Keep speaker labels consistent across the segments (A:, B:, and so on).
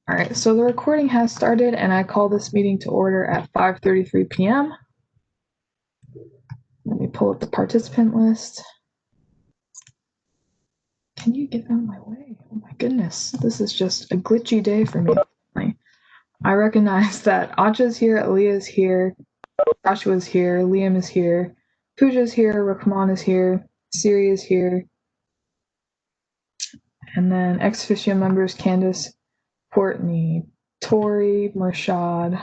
A: All right, so the recording has started, and I call this meeting to order at 5:33 p.m. Let me pull up the participant list. Can you get out of my way? Oh my goodness, this is just a glitchy day for me. I recognize that Acha's here, Aaliyah's here, Joshua's here, Liam is here, Pooja's here, Rahman is here, Siri is here, and then ex officio members Candace, Courtney, Tori, Mershad,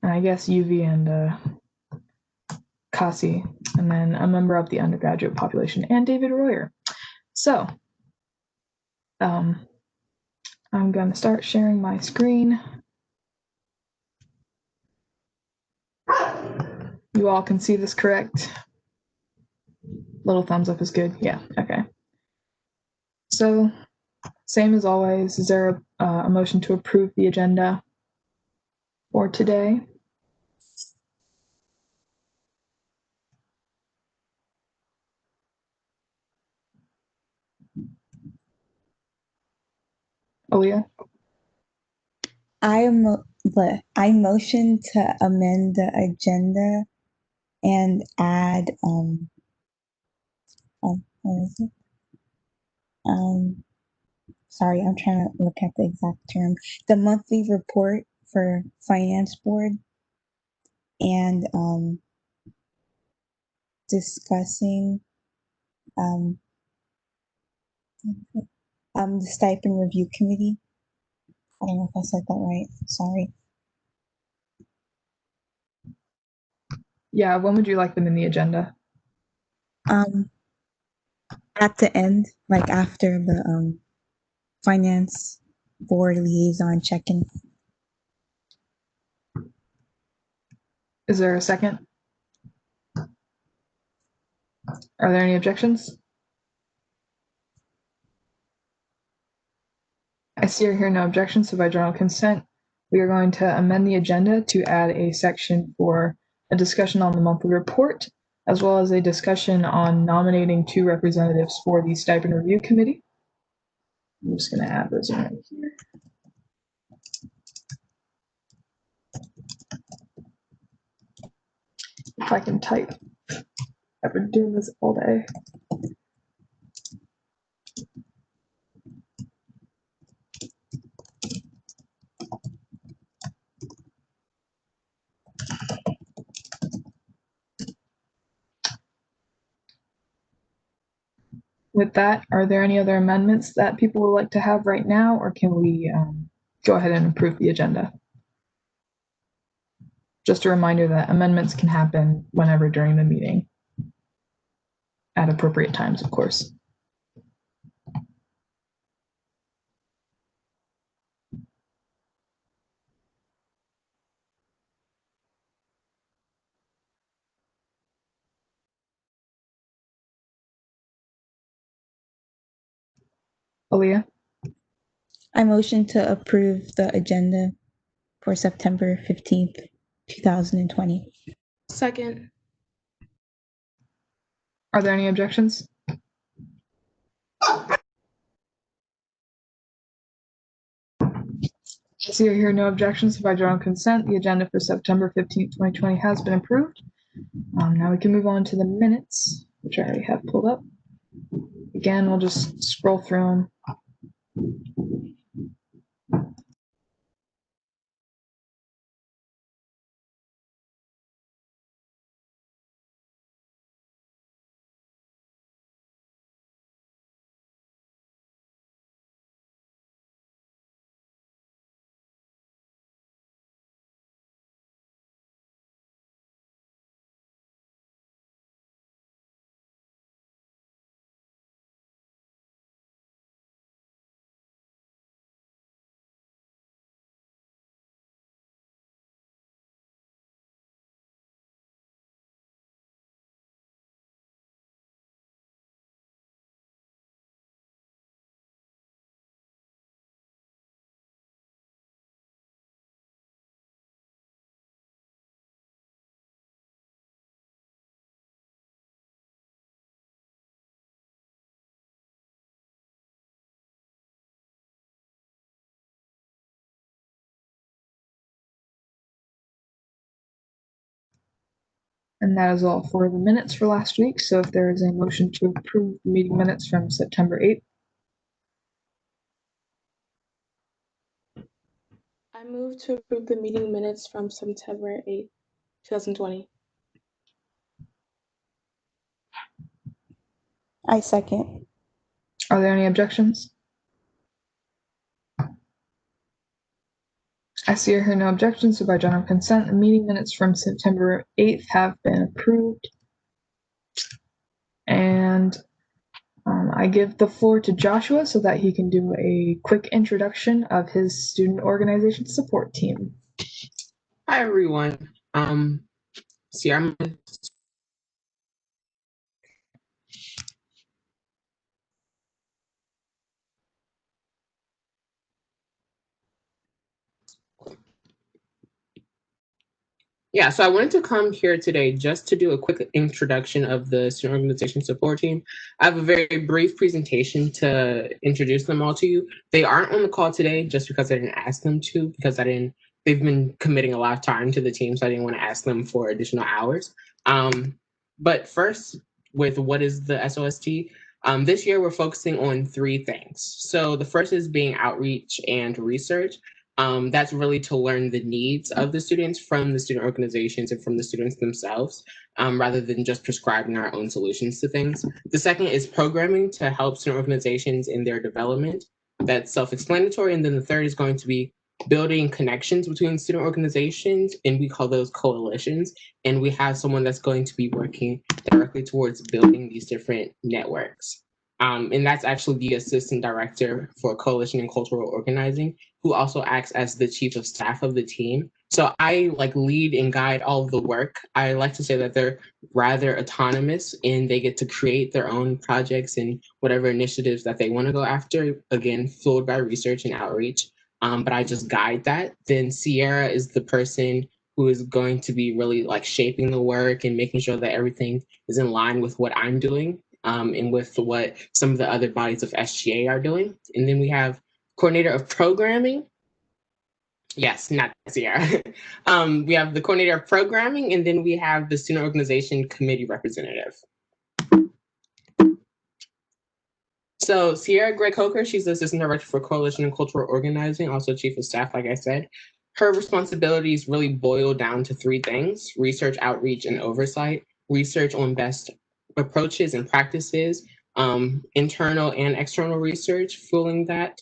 A: and I guess UV and Kasi, and then a member of the undergraduate population, and David Royer. So, I'm going to start sharing my screen. You all can see this, correct? Little thumbs up is good. Yeah, okay. So, same as always, is there a motion to approve the agenda for today? Aaliyah?
B: I motion to amend the agenda and add what is it? Sorry, I'm trying to look at the exact term. The monthly report for finance board and discussing the stipend review committee. I don't know if I said that right. Sorry.
A: Yeah, when would you like them in the agenda?
B: At the end, like after the finance board liaison check-in.
A: Is there a second? Are there any objections? I see or hear no objections, so by general consent, we are going to amend the agenda to add a section for a discussion on the monthly report, as well as a discussion on nominating 2 representatives for the stipend review committee. I'm just going to add those in right here. If I can type. I've been doing this all day. With that, are there any other amendments that people would like to have right now, or can we go ahead and approve the agenda? Just a reminder that amendments can happen whenever during the meeting, at appropriate times, of course. Aaliyah?
B: I motion to approve the agenda for September 15th, 2020.
C: Second.
A: Are there any objections? I see or hear no objections. By general consent, the agenda for September 15th, 2020 has been approved. Now we can move on to the minutes, which I already have pulled up. Again, we'll just scroll through them. And that is all for the minutes for last week. So if there is a motion to approve the meeting minutes from September 8th.
C: I move to approve the meeting minutes from September 8th, 2020.
B: I second.
A: Are there any objections? I see or hear no objections, so by general consent, the meeting minutes from September 8th have been approved. And I give the floor to Joshua so that he can do a quick introduction of his student organization support team.
D: Hi, everyone. I'm Yeah, so I wanted to come here today just to do a quick introduction of the student organization support team. I have a very brief presentation to introduce them all to you. They aren't on the call today just because I didn't ask them to, because they've been committing a lot of time to the team, so I didn't want to ask them for additional hours. But first, with what is the SOST? This year, we're focusing on 3 things. So the first is being outreach and research. That's really to learn the needs of the students from the student organizations and from the students themselves, rather than just prescribing our own solutions to things. The second is programming to help student organizations in their development. That's self-explanatory. And then the third is going to be building connections between student organizations, and we call those coalitions. And we have someone that's going to be working directly towards building these different networks. And that's actually the assistant director for coalition and cultural organizing, who also acts as the chief of staff of the team. So I lead and guide all of the work. I like to say that they're rather autonomous and they get to create their own projects and whatever initiatives that they want to go after, again, fueled by research and outreach. But I just guide that. Then Sierra is the person who is going to be really shaping the work and making sure that everything is in line with what I'm doing, and with what some of the other bodies of SGA are doing. And then we have coordinator of programming. Yes, not Sierra. We have the coordinator of programming, and then we have the student organization committee representative. So Sierra Gray Coker, she's the assistant director for coalition and cultural organizing, also chief of staff, like I said. Her responsibilities really boil down to 3 things: research, outreach, and oversight. Research on best approaches and practices, internal and external research, fueling that.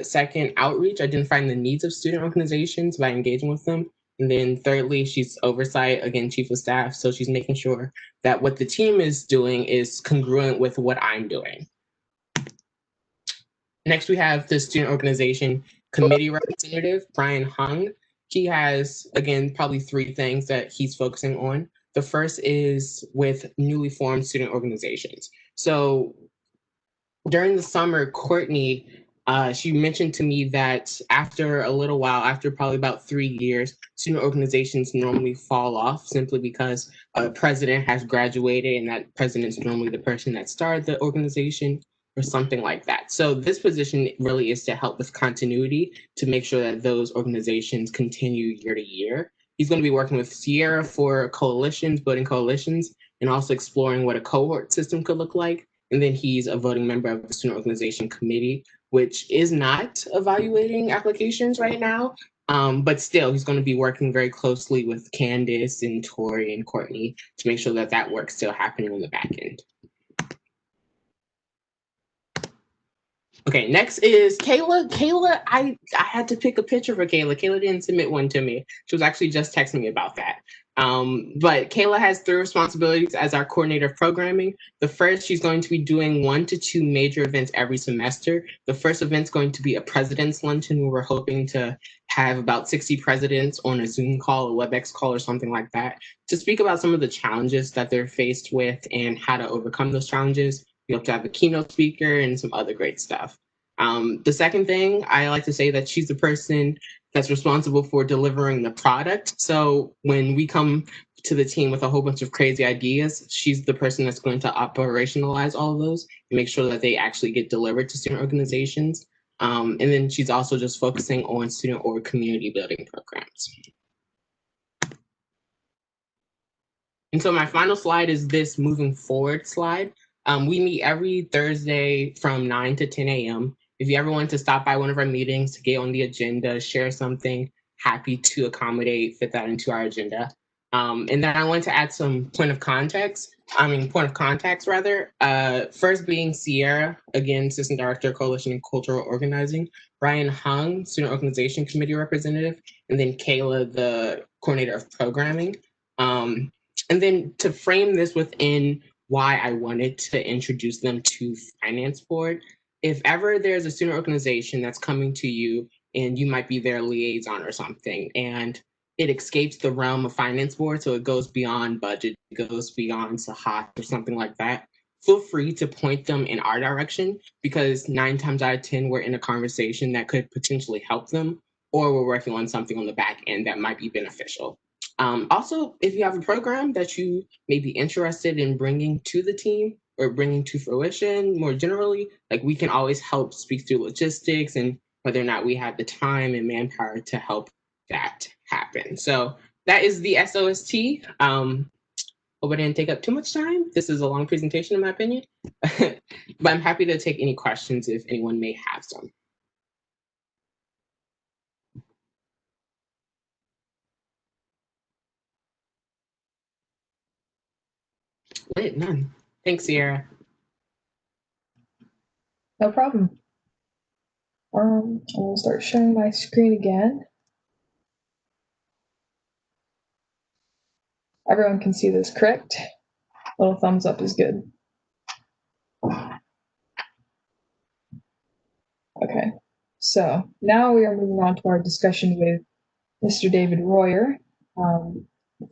D: Second, outreach, identifying the needs of student organizations by engaging with them. And then thirdly, she's oversight, again, chief of staff. So she's making sure that what the team is doing is congruent with what I'm doing. Next, we have the student organization committee representative, Brian Hung. He has, again, probably 3 things that he's focusing on. The first is with newly formed student organizations. So during the summer, Courtney, she mentioned to me that after a little while, after probably about 3 years, student organizations normally fall off simply because a president has graduated and that president is normally the person that started the organization or something like that. So this position really is to help with continuity, to make sure that those organizations continue year to year. He's going to be working with Sierra for coalitions, building coalitions, and also exploring what a cohort system could look like. And then he's a voting member of the student organization committee, which is not evaluating applications right now. But still, he's going to be working very closely with Candace and Tori and Courtney to make sure that that work's still happening on the back end. Okay, next is Kayla. Kayla, I had to pick a picture for Kayla. Kayla didn't submit one to me. She was actually just texting me about that. But Kayla has 3 responsibilities as our coordinator of programming. The first, she's going to be doing 1 to 2 major events every semester. The first event's going to be a president's luncheon, where we're hoping to have about 60 presidents on a Zoom call, a WebEx call, or something like that, to speak about some of the challenges that they're faced with and how to overcome those challenges. We hope to have a keynote speaker and some other great stuff. The second thing, I like to say that she's the person that's responsible for delivering the product. So when we come to the team with a whole bunch of crazy ideas, she's the person that's going to operationalize all of those and make sure that they actually get delivered to student organizations. And then she's also just focusing on student or community building programs. And so my final slide is this moving forward slide. We meet every Thursday from 9 to 10 a.m. If you ever want to stop by one of our meetings to get on the agenda, share something, happy to accommodate, fit that into our agenda. And then I want to add some point of contacts rather. First being Sierra, again, Assistant Director, Coalition and Cultural Organizing, Brian Hung, Student Organization Committee Representative, and then Kayla, the Coordinator of Programming. And then to frame this within why I wanted to introduce them to Finance Board, if ever there's a student organization that's coming to you and you might be their liaison or something, and it escapes the realm of Finance Board, so it goes beyond budget, it goes beyond Sahat or something like that, feel free to point them in our direction, because 9 times out of 10, we're in a conversation that could potentially help them, or we're working on something on the back end that might be beneficial. Also, if you have a program that you may be interested in bringing to the team or bringing to fruition more generally, like we can always help speak through logistics and whether or not we have the time and manpower to help that happen. So that is the SOST. Hope I didn't take up too much time. This is a long presentation in my opinion, but I'm happy to take any questions if anyone may have some. Wait, none. Thanks, Sierra.
A: No problem. I'll start sharing my screen again. Everyone can see this, correct? Little thumbs up is good. Okay, so now we are moving on to our discussion with Mr. David Royer.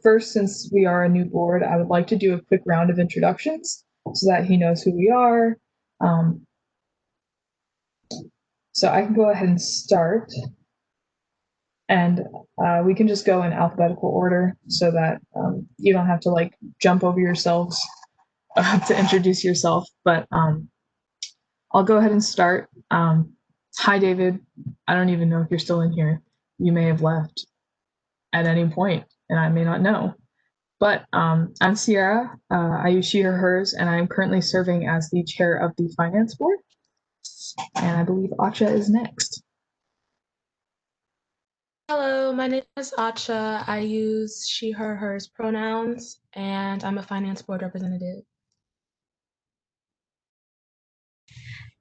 A: First, since we are a new board, I would like to do a quick round of introductions so that he knows who we are. So I can go ahead and start, and we can just go in alphabetical order so that you don't have to like jump over yourselves to introduce yourself, but I'll go ahead and start. Hi, David. I don't even know if you're still in here. You may have left at any point, and I may not know. But I'm Sierra. I use she, her, hers, and I'm currently serving as the chair of the Finance Board. And I believe Acha is next.
C: Hello, my name is Acha. I use she, her, hers pronouns, and I'm a Finance Board representative.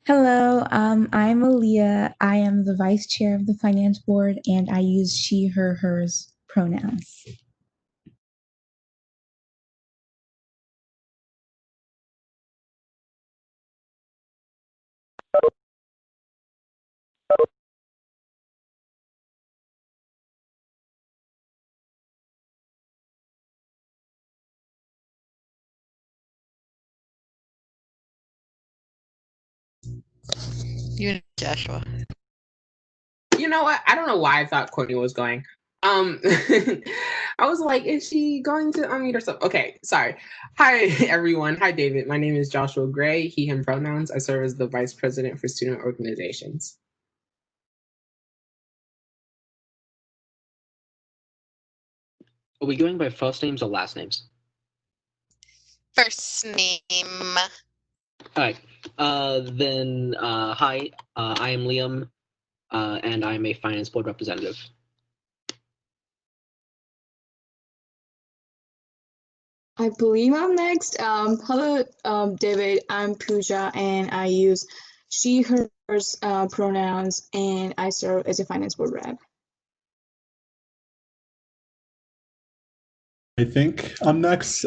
B: Hello, I'm Aaliyah. I am the vice chair of the Finance Board, and I use she, her, hers pronouns.
E: You, Joshua.
D: You know what? I don't know why I thought Courtney was going. I was like, is she going to unmute herself? Okay, sorry. Hi, everyone. Hi, David. My name is Joshua Gray, he, him pronouns. I serve as the Vice President for Student Organizations.
E: Are we going by first names or last names?
F: First name.
E: All right. Then, hi, I am Liam, and I'm a Finance Board representative.
G: I believe I'm next. Hello, David. I'm Pooja, and I use she, hers pronouns, and I serve as a Finance Board rep.
H: I think I'm next.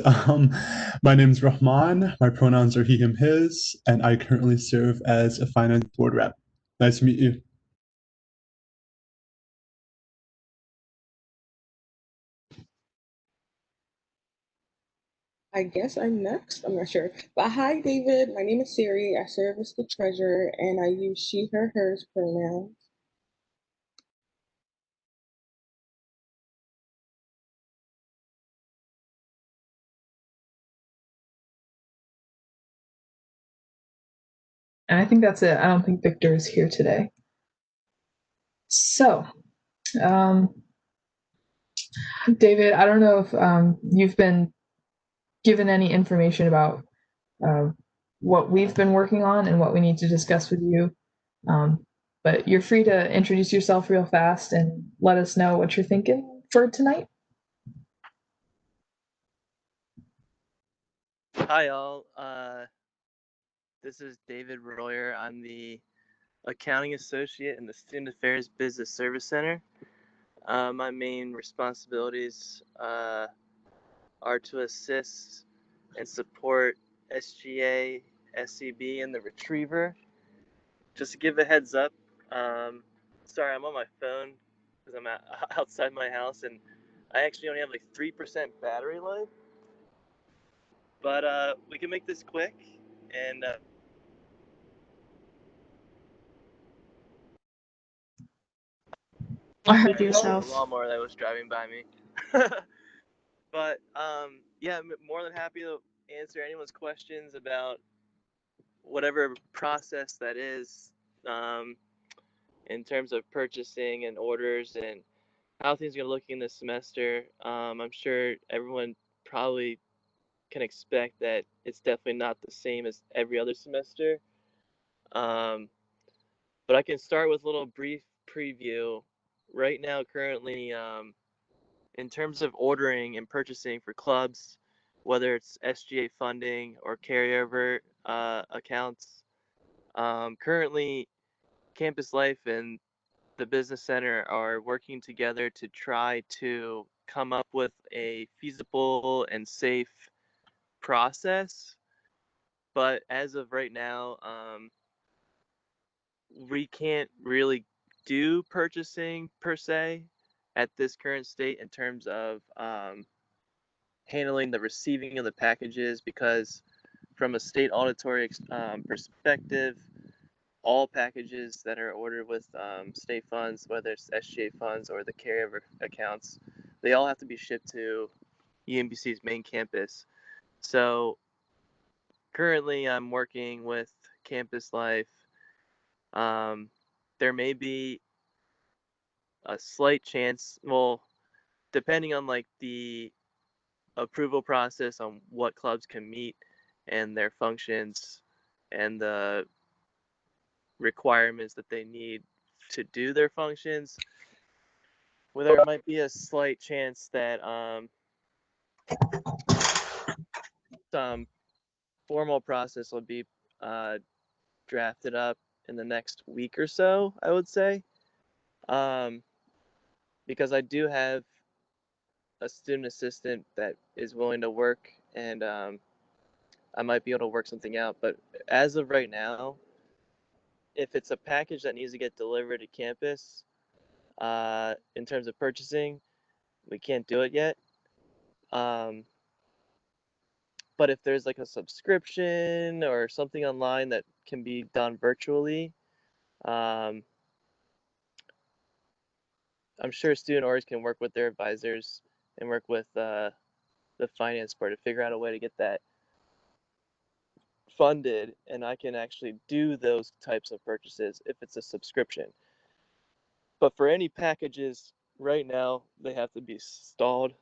H: My name's Rahman. My pronouns are he, him, his, and I currently serve as a Finance Board rep. Nice to meet you.
I: I guess I'm next. I'm not sure. But hi, David. My name is Siri. I serve as the treasurer, and I use she, her, hers pronouns.
A: And I think that's it. I don't think Victor is here today. So, David, I don't know if you've been given any information about what we've been working on and what we need to discuss with you. But you're free to introduce yourself real fast and let us know what you're thinking for tonight.
F: Hi, all. This is David Royer. I'm the accounting associate in the Student Affairs Business Service Center. My main responsibilities are to assist and support SGA, SCB, and the Retriever. Just to give a heads up, sorry, I'm on my phone because I'm outside my house, and I actually only have like 3% battery life. But we can make this quick, and
G: With yourself.
F: a lawnmower that was driving by me. But yeah, I'm more than happy to answer anyone's questions about whatever process that is, in terms of purchasing and orders and how things are going to look in this semester. I'm sure everyone probably can expect that it's definitely not the same as every other semester. But I can start with a little brief preview. Right now, currently, in terms of ordering and purchasing for clubs, whether it's SGA funding or carryover accounts, currently Campus Life and the Business Center are working together to try to come up with a feasible and safe process. But as of right now, we can't really do purchasing per se at this current state in terms of handling the receiving of the packages, because from a state auditory perspective, all packages that are ordered with state funds, whether it's SGA funds or the carryover accounts, they all have to be shipped to UMBC's main campus. So currently I'm working with Campus Life. There may be a slight chance, well, depending on like the approval process on what clubs can meet and their functions and the requirements that they need to do their functions, well, there might be a slight chance that some formal process will be drafted up in the next week or so, I would say, because I do have a student assistant that is willing to work, and I might be able to work something out. But as of right now, if it's a package that needs to get delivered to campus, in terms of purchasing, we can't do it yet. But if there's like a subscription or something online that can be done virtually, I'm sure student orders can work with their advisors and work with the finance board to figure out a way to get that funded, and I can actually do those types of purchases if it's a subscription. But for any packages right now, they have to be stalled.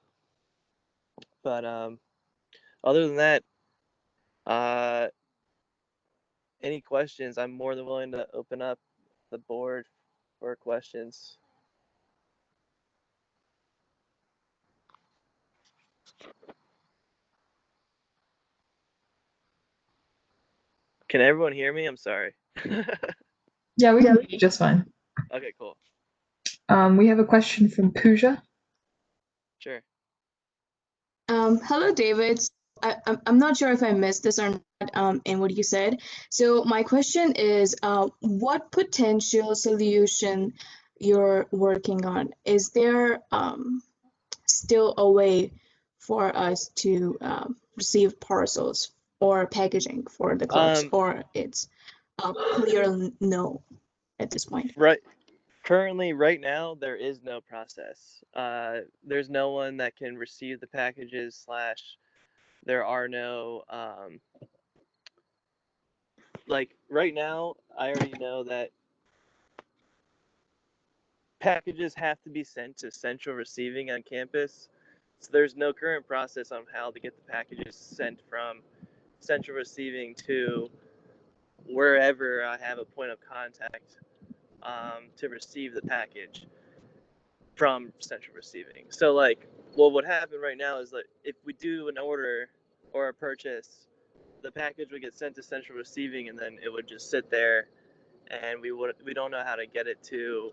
F: But other than that, any questions, I'm more than willing to open up the board for questions. Can everyone hear me? I'm sorry.
A: Yeah, we can hear you just fine.
F: Okay, cool.
A: We have a question from Pooja.
F: Sure.
G: Hello, David. I'm not sure if I missed this or not in what you said. So my question is, what potential solution you're working on? Is there still a way for us to receive parcels or packaging for the clubs, or it's a clear no at this point?
F: Right. Currently, right now, there is no process. There's no one that can receive the packages / there are no like right now, I already know that packages have to be sent to central receiving on campus So there's no current process on how to get the packages sent from central receiving to wherever I have a point of contact to receive the package from central receiving. So like, what would happen right now is that if we do an order or a purchase, the package would get sent to central receiving, and then it would just sit there, and we don't know how to get it to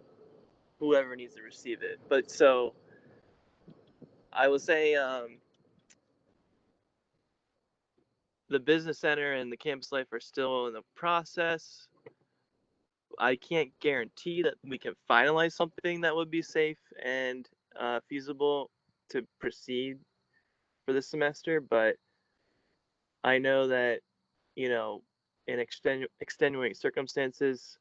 F: whoever needs to receive it. But so I would say the business center and the campus life are still in the process. I can't guarantee that we can finalize something that would be safe and feasible to proceed for this semester, but I know that, you know, in extenuating circumstances,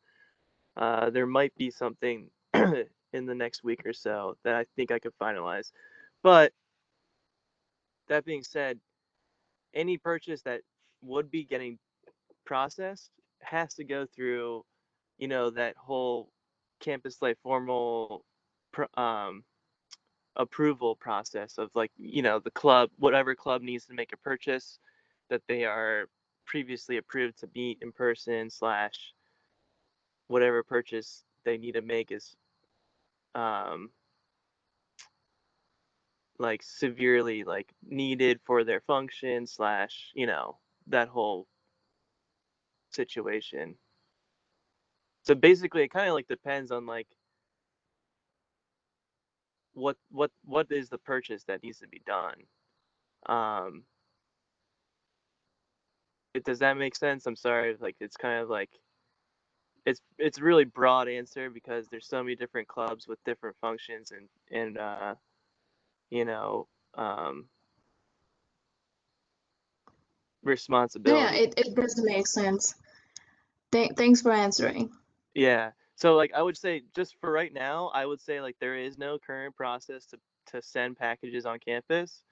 F: there might be something in the next week or so that I think I could finalize. But that being said, any purchase that would be getting processed has to go through, you know, that whole campus life formal approval process of, like, you know, the club, whatever club needs to make a purchase, that they are previously approved to meet in person slash whatever purchase they need to make is um like severely like needed for their function slash, you know, that whole situation. So basically it kind of like depends on like what is the purchase that needs to be done. um does that make sense? I'm sorry, like it's kind of like it's really broad answer because there's so many different clubs with different functions and you know, um
G: Yeah,
F: responsibility.
G: it does make sense. Thanks for answering.
F: Yeah. So like I would say just for right now, I would say like there is no current process to send packages on campus,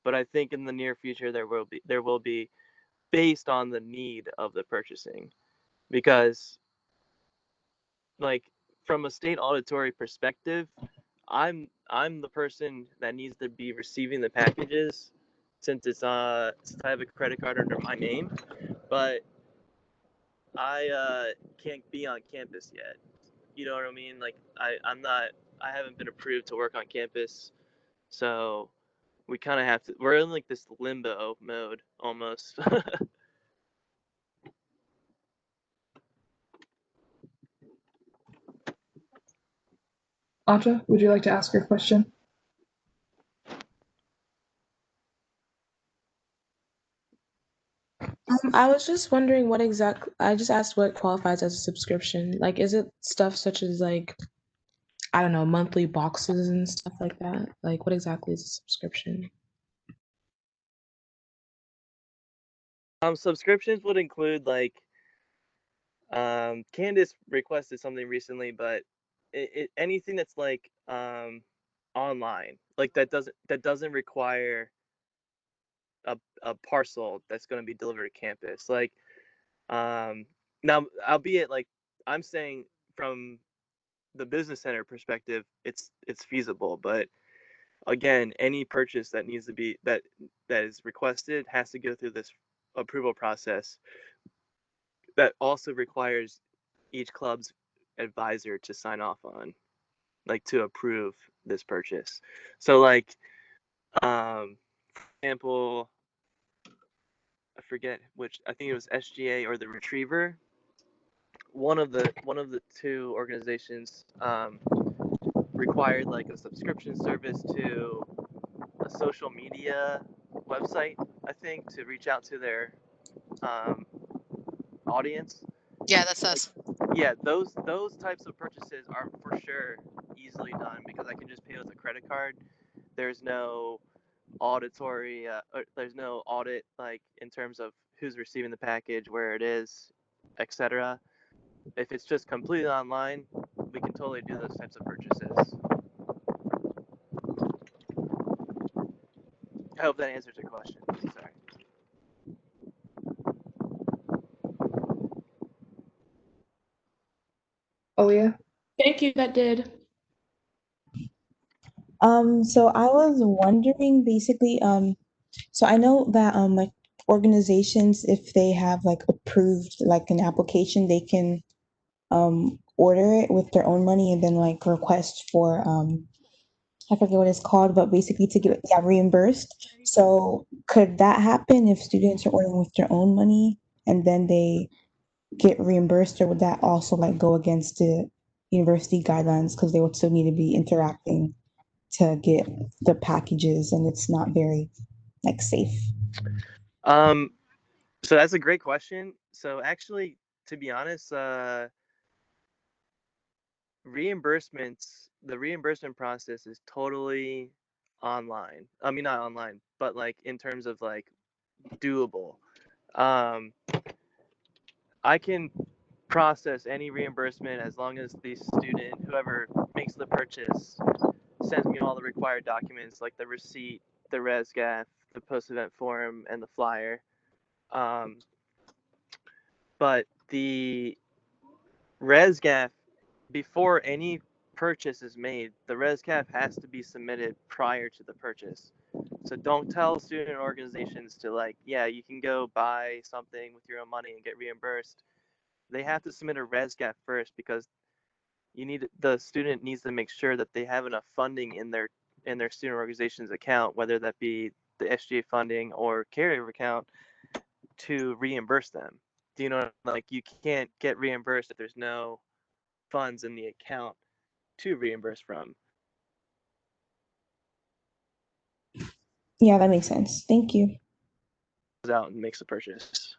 F: but I think in the near future there will be based on the need of the purchasing, because like from a state auditory perspective, I'm the person that needs to be receiving the packages since I have a credit card under my name, but I can't be on campus yet. You know what I mean? Like I haven't been approved to work on campus, so we kind of have to. We're in like this limbo mode almost.
A: Aja, would you like to ask your question?
C: I was just wondering I just asked what qualifies as a subscription. Like, is it stuff such as like, I don't know, monthly boxes and stuff like that? Like, what exactly is a subscription?
F: Subscriptions would include like Candace requested something recently, but anything that's like online, like that doesn't require a parcel that's going to be delivered to campus. Like now, albeit like I'm saying from the business center perspective, it's feasible, but again, any purchase that needs to be that is requested has to go through this approval process that also requires each club's advisor to sign off on, like to approve this purchase. So like for example, I forget which, I think it was SGA or the Retriever. One of the two organizations required like a subscription service to a social media website, I think, to reach out to their um, audience.
J: Yeah, that's us.
F: Yeah, those types of purchases are for sure easily done because I can just pay with a credit card. There's no there's no audit like in terms of who's receiving the package, where it is, etc. If it's just completely online, we can totally do those types of purchases. I hope that answers your question. Sorry.
A: Aaliyah?
C: Thank you, that did.
B: So I was wondering basically, so I know that like organizations, if they have like approved like an application, they can order it with their own money and then like request for I forget what it's called, but basically to get reimbursed. So could that happen if students are ordering with their own money and then they get reimbursed, or would that also like go against the university guidelines because they would still need to be interacting to get the packages and it's not very like safe?
F: So that's a great question. So actually, to be honest, the reimbursement process is totally online. I mean, not online, but like in terms of like doable. Um, I can process any reimbursement as long as the student, whoever makes the purchase, sends me all the required documents like the receipt, the ResGaf, the post-event form, and the flyer. Um, but the ResGaf, before any purchase is made, the ResGaf has to be submitted prior to the purchase. So don't tell student organizations to like, yeah, you can go buy something with your own money and get reimbursed. They have to submit a ResGaf first because the student needs to make sure that they have enough funding in their student organization's account, whether that be the SGA funding or carryover account, to reimburse them. Do you know, like you can't get reimbursed if there's no funds in the account to reimburse from.
B: Yeah, that makes sense. Thank you.
F: Goes out and makes a purchase.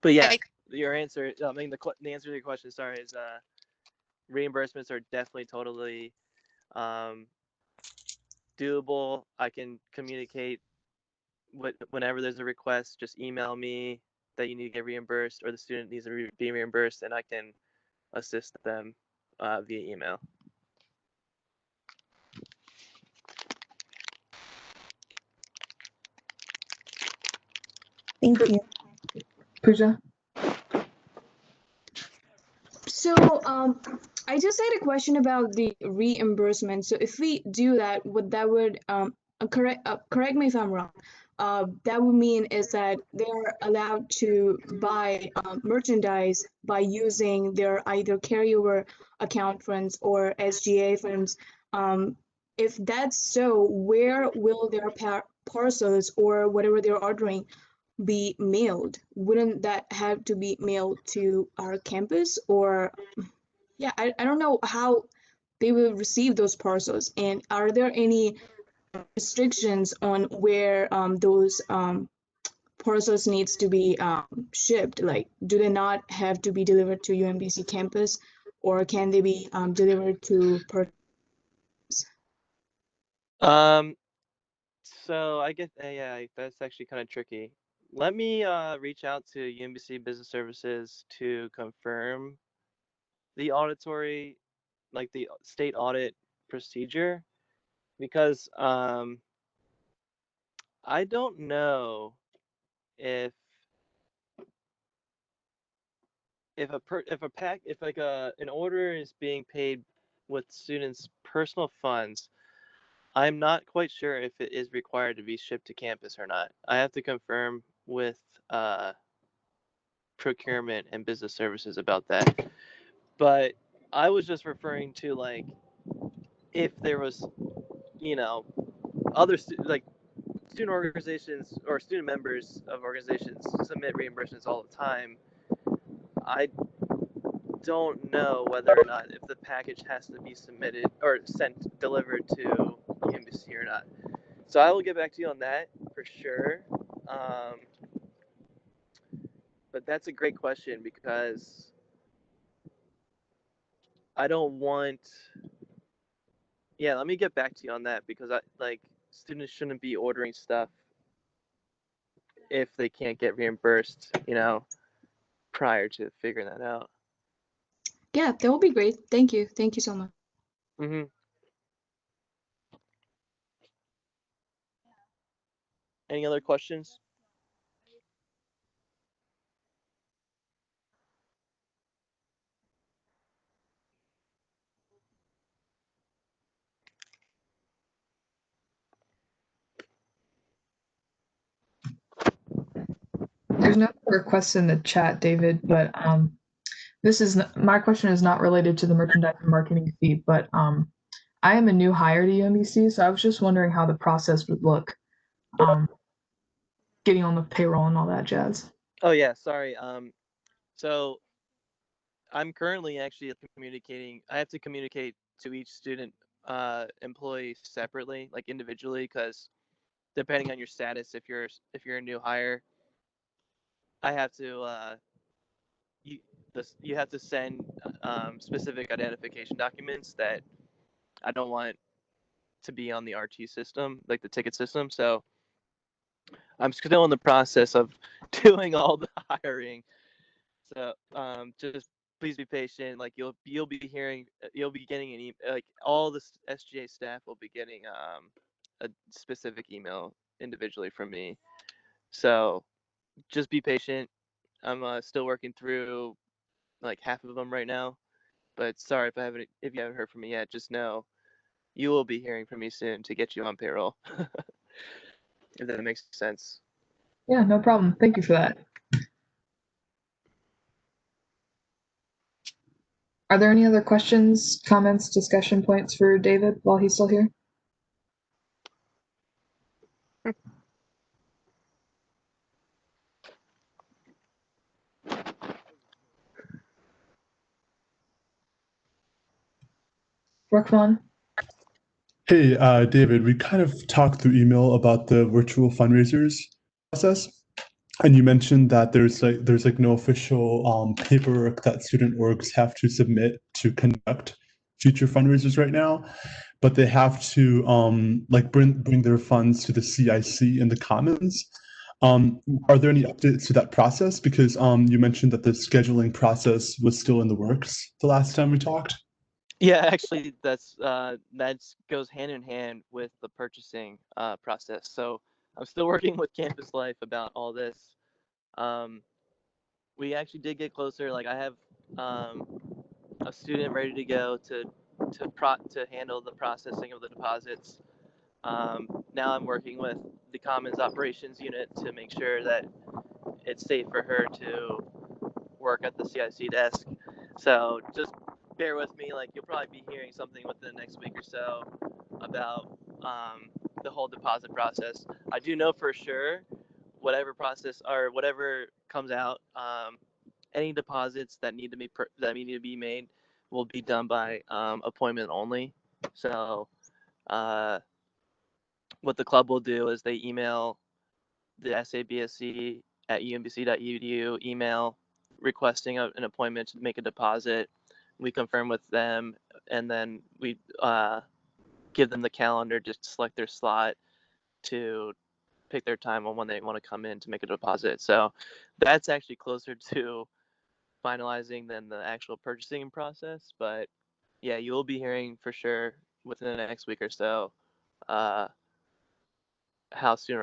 F: But yeah, your answer, I mean, the answer to your question, sorry, is reimbursements are definitely totally doable. I can communicate whenever there's a request, just email me that you need to get reimbursed or the student needs to be reimbursed, and I can assist them via email.
B: Thank you.
A: Pooja?
G: So, I just had a question about the reimbursement. So, if we do that, what that would correct me if I'm wrong. That would mean is that they're allowed to buy merchandise by using their either carryover account funds or SGA funds. Um, if that's so, where will their parcels or whatever they're ordering be mailed? Wouldn't that have to be mailed to our campus? Or yeah, I don't know how they will receive those parcels. And are there any restrictions on where those parcels needs to be shipped? Like, do they not have to be delivered to UMBC campus, or can they be delivered to
F: So I get, yeah, that's actually kind of tricky. Let me reach out to UMBC Business Services to confirm the auditory, like the state audit procedure, because I don't know if if like an order is being paid with students' personal funds. I'm not quite sure if it is required to be shipped to campus or not. I have to confirm with procurement and business services about that. But I was just referring to like if there was, you know, like student organizations or student members of organizations submit reimbursements all the time. I don't know whether or not if the package has to be submitted or delivered to the embassy or not. So I will get back to you on that for sure. Um, but that's a great question because I don't want. Yeah, let me get back to you on that because students shouldn't be ordering stuff if they can't get reimbursed, prior to figuring that out.
G: Yeah, that would be great. Thank you. Thank you so much.
F: Mm-hmm. Any other questions?
A: there's no requests in the chat, David, but my question is not related to the merchandise and marketing fee, but I am a new hire to UMBC, so I was just wondering how the process would look, getting on the payroll and all that jazz.
F: Oh yeah, sorry. So I'm currently actually communicating. I have to communicate to each student employee separately, like individually, because depending on your status, if you're a new hire, I have to you have to send specific identification documents that I don't want to be on the RT system, like the ticket system. So I'm still in the process of doing all the hiring. So just please be patient. Like you'll be getting an email. Like all the SGA staff will be getting a specific email individually from me. So just be patient. I'm still working through like half of them right now. But sorry if you haven't heard from me yet. Just know you will be hearing from me soon to get you on payroll. If that makes sense.
A: Yeah, no problem. Thank you for that. Are there any other questions, comments, discussion points for David while he's still here? Rahman?
H: Hey, David, we kind of talked through email about the virtual fundraisers process, and you mentioned that there's no official paperwork that student orgs have to submit to conduct future fundraisers right now, but they have to bring their funds to the CIC in the Commons. Are there any updates to that process? Because you mentioned that the scheduling process was still in the works the last time we talked.
F: Yeah, actually, that goes hand in hand with the purchasing process. So I'm still working with Campus Life about all this. We actually did get closer. Like I have a student ready to go to handle the processing of the deposits. Now I'm working with the Commons Operations Unit to make sure that it's safe for her to work at the CIC desk. So just bear with me. Like you'll probably be hearing something within the next week or so about the whole deposit process. I do know for sure whatever process or whatever comes out, any deposits that need to be made will be done by appointment only. So what the club will do is they email the SABSC at umbc.edu email requesting an appointment to make a deposit. We confirm with them, and then we give them the calendar just to select their slot to pick their time on when they want to come in to make a deposit. So that's actually closer to finalizing than the actual purchasing process. But yeah, you will be hearing for sure within the next week or so how student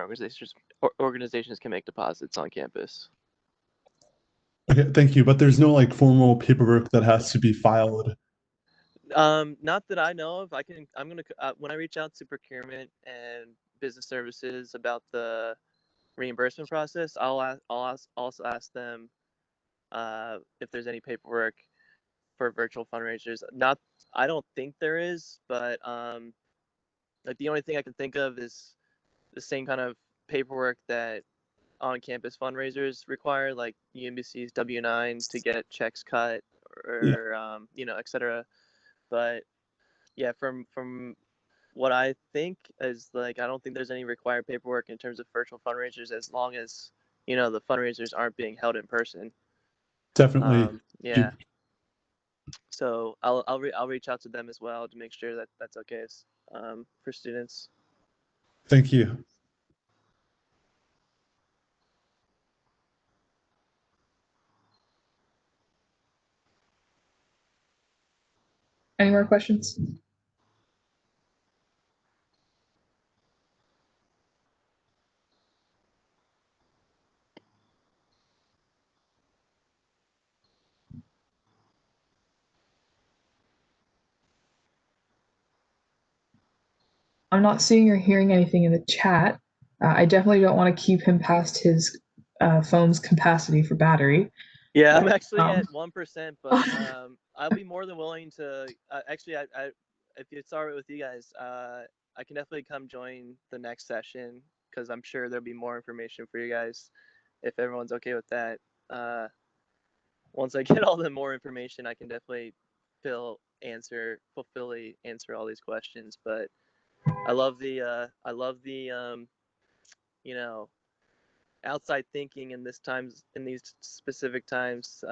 F: organizations can make deposits on campus.
H: Okay, thank you. But there's no like formal paperwork that has to be filed.
F: Not that I know of. I'm gonna when I reach out to procurement and business services about the reimbursement process, I'll also ask them if there's any paperwork for virtual fundraisers. I don't think there is, but like the only thing I can think of is the same kind of paperwork that on-campus fundraisers require, like UMBC's W-9 to get checks cut or etc. But yeah, from what I think is like I don't think there's any required paperwork in terms of virtual fundraisers as long as the fundraisers aren't being held in person.
H: Definitely.
F: Yeah. So I'll reach out to them as well to make sure that that's okay for students.
H: Thank you.
A: Any more questions? I'm not seeing or hearing anything in the chat. I definitely don't want to keep him past his phone's capacity for battery.
F: Yeah, I'm actually
A: Um,
F: at 1%, but I'll be more than willing to. Actually, if it's all right with you guys, I can definitely come join the next session because I'm sure there'll be more information for you guys if everyone's okay with that. Once I get all the more information, I can definitely fulfillly answer all these questions. But I love the you know, outside thinking in these specific times.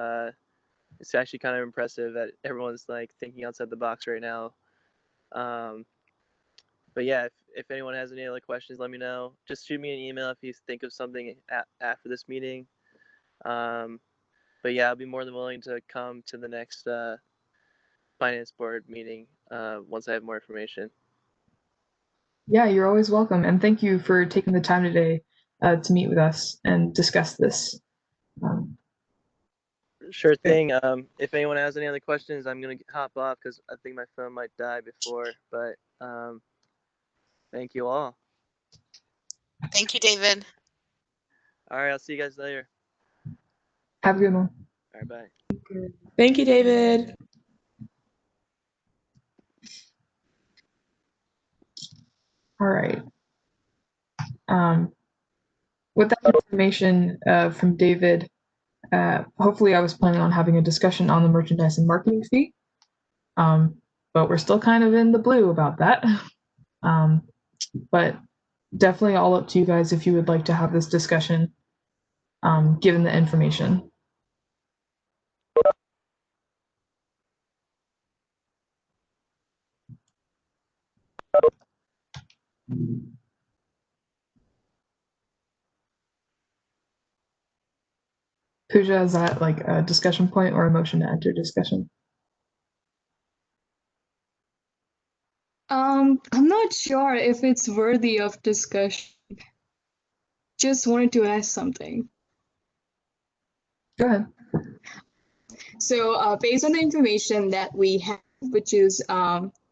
F: It's actually kind of impressive that everyone's like thinking outside the box right now. But yeah, if anyone has any other questions, let me know. Just shoot me an email if you think of something after this meeting. But yeah, I'll be more than willing to come to the next finance board meeting once I have more information.
A: Yeah, you're always welcome. And thank you for taking the time today to meet with us and discuss this.
F: Sure thing. If anyone has any other questions, I'm going to hop off because I think my phone might die before. But thank you all.
J: Thank you, David.
F: All right, I'll see you guys later.
A: Have a good one.
F: All right, bye.
C: Thank you, David.
A: All right. With that information from David, hopefully I was planning on having a discussion on the merchandise and marketing fee, but we're still kind of in the blue about that. But definitely all up to you guys if you would like to have this discussion, given the information. Pooja, is that like a discussion point or a motion to enter discussion?
G: I'm not sure if it's worthy of discussion. Just wanted to ask something.
A: Go ahead.
G: So, based on the information that we have, which is,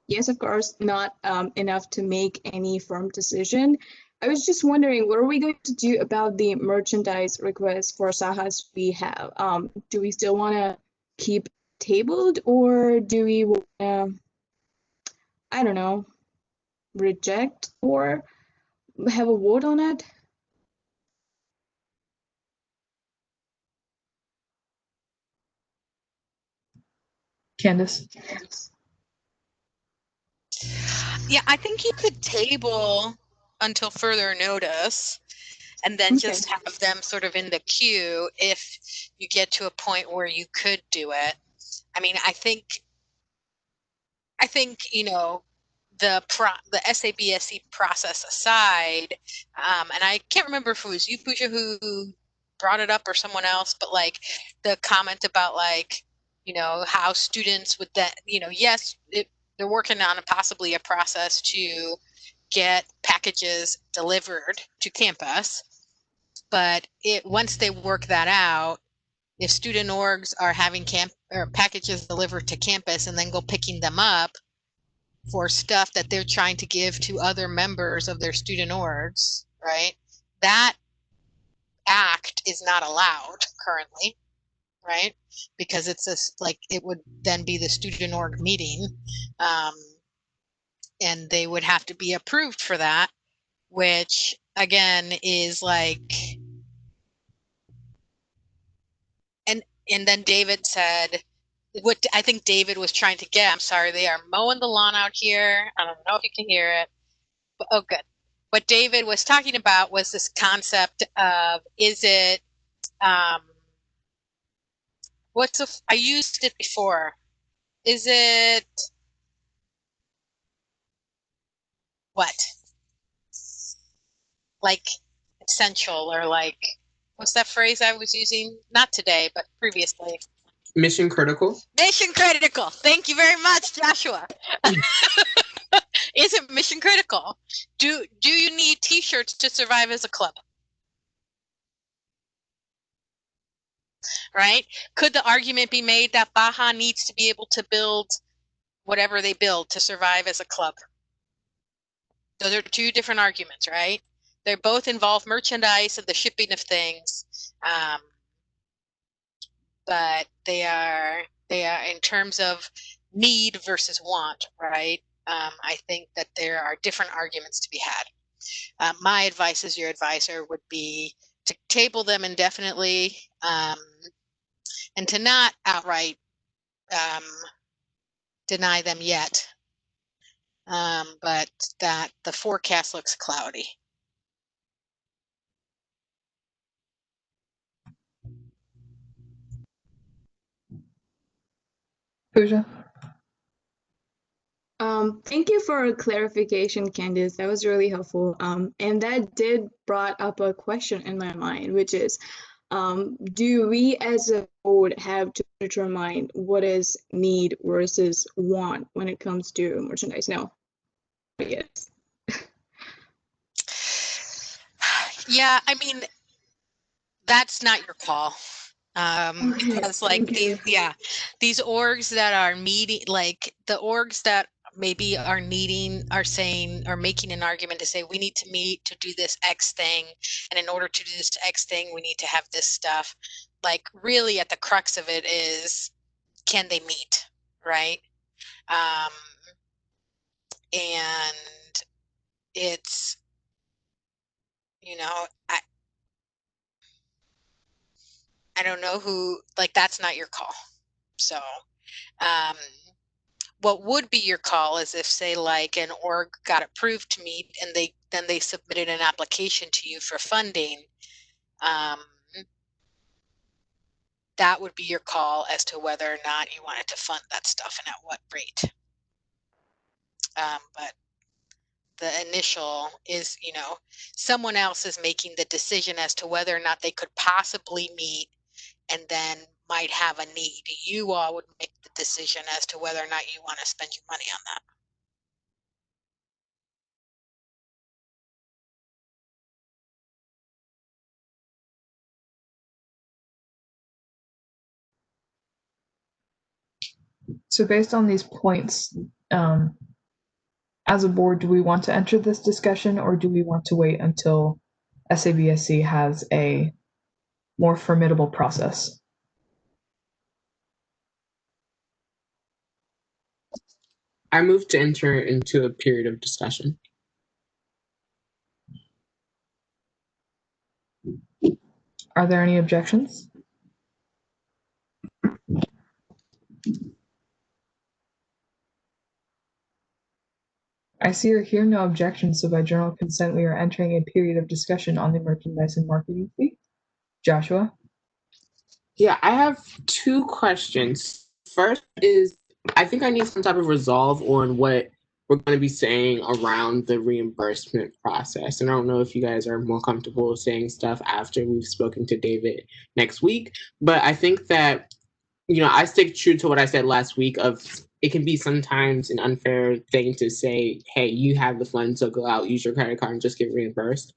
G: yes, of course, not enough to make any firm decision, I was just wondering, what are we going to do about the merchandise requests for Sahas we have? Do we still want to keep tabled, or do we want to, I don't know, reject or have a vote on it?
A: Candace?
J: Yeah, I think you could table until further notice and then
G: Okay.
J: just have them sort of in the queue if you get to a point where you could do it. I mean, I think you know, the SABSE process aside, and I can't remember if it was you, Pooja, who brought it up or someone else, but like the comment about like, you know, how students would that, you know, yes, they're working on possibly a process to get packages delivered to campus, but once they work that out, if student orgs are having packages delivered to campus and then go picking them up for stuff that they're trying to give to other members of their student orgs, right? That act is not allowed currently, right? Because it's like it would then be the student org meeting, and they would have to be approved for that, which again is like, and then David said, what I think David was trying to get, I'm sorry, they are mowing the lawn out here. I don't know if you can hear it. But, oh, good. What David was talking about was this concept of, is it, I used it before. Is it, what? Like essential, or like, what's that phrase I was using? Not today, but previously.
D: Mission critical.
J: Mission critical. Thank you very much, Joshua. Is it mission critical? Do you need t-shirts to survive as a club? Right? Could the argument be made that Baja needs to be able to build whatever they build to survive as a club? Those are two different arguments, right? They both involve merchandise and the shipping of things. But they are in terms of need versus want, right? I think that there are different arguments to be had. My advice as your advisor would be to table them indefinitely, and to not outright deny them yet, but that the forecast looks cloudy.
A: Pooja?
G: Thank you for clarification, Candice. That was really helpful. And that did brought up a question in my mind, which is, do we as a board have to determine what is need versus want when it comes to merchandise? No. Yes.
J: Yeah, I mean, that's not your call.
G: Okay,
J: Because like
G: okay.
J: these orgs that are meeting, like the orgs that maybe are saying or making an argument to say we need to meet to do this X thing, and in order to do this X thing we need to have this stuff. Like really at the crux of it is, can they meet, right? And it's, I don't know who, like that's not your call. So what would be your call is if, say, like an org got approved to meet and they submitted an application to you for funding. That would be your call as to whether or not you wanted to fund that stuff and at what rate. But the initial is, someone else is making the decision as to whether or not they could possibly meet and then might have a need. You all would make the decision as to whether or not you want to spend your money on that.
A: So based on these points, as a board, do we want to enter this discussion or do we want to wait until SABSC has a more formidable process?
D: I move to enter into a period of discussion.
A: Are there any objections? I see or hear no objections, so by general consent, we are entering a period of discussion on the merchandise and marketing fee. Joshua?
D: Yeah, I have two questions. First is, I think I need some type of resolve on what we're going to be saying around the reimbursement process. And I don't know if you guys are more comfortable saying stuff after we've spoken to David next week, but I think that, I stick true to what I said last week of it can be sometimes an unfair thing to say, hey, you have the funds, so go out, use your credit card and just get reimbursed.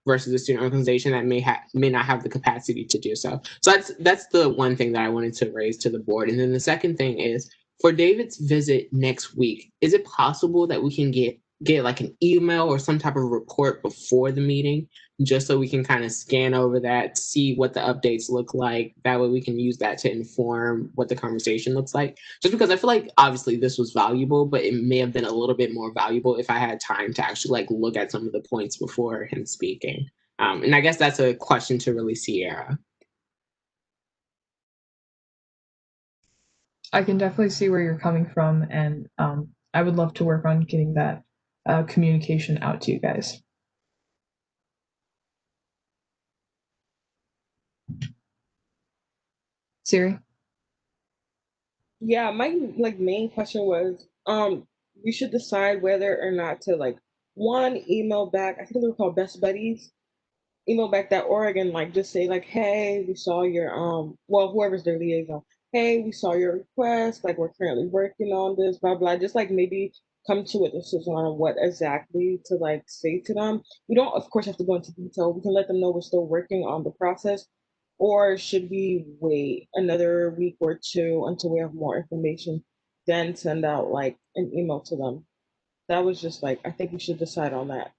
D: Versus a student organization that may not have the capacity to do so. So that's the one thing that I wanted to raise to the board. And then the second thing is, for David's visit next week, is it possible that we can get like an email or some type of report before the meeting, just so we can kind of scan over that, see what the updates look like? That way we can use that to inform what the conversation looks like. Just because I feel like obviously this was valuable, but it may have been a little bit more valuable if I had time to actually like look at some of the points before him speaking. And I guess that's a question to really Sierra.
A: I can definitely see where you're coming from, and I would love to work on getting that communication out to you guys. Siri?
I: Yeah, my main question was, we should decide whether or not to one, email back. I think they were called Best Buddies. Email back that Oregon, just say hey, we saw your whoever's their liaison. Hey, we saw your request. We're currently working on this, blah blah. Just maybe come to a decision on what exactly to say to them. We don't, of course, have to go into detail. We can let them know we're still working on the process. Or should we wait another week or two until we have more information, then send out an email to them? That was just I think we should decide on that.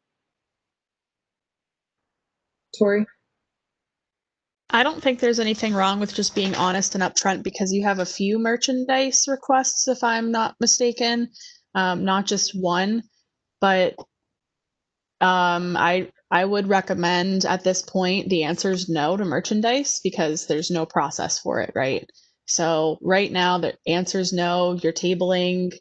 A: Tori?
K: I don't think there's anything wrong with just being honest and upfront, because you have a few merchandise requests, if I'm not mistaken, not just one. But I would recommend at this point the answer is no to merchandise, because there's no process for it, right? So right now the answer is no. You're tabling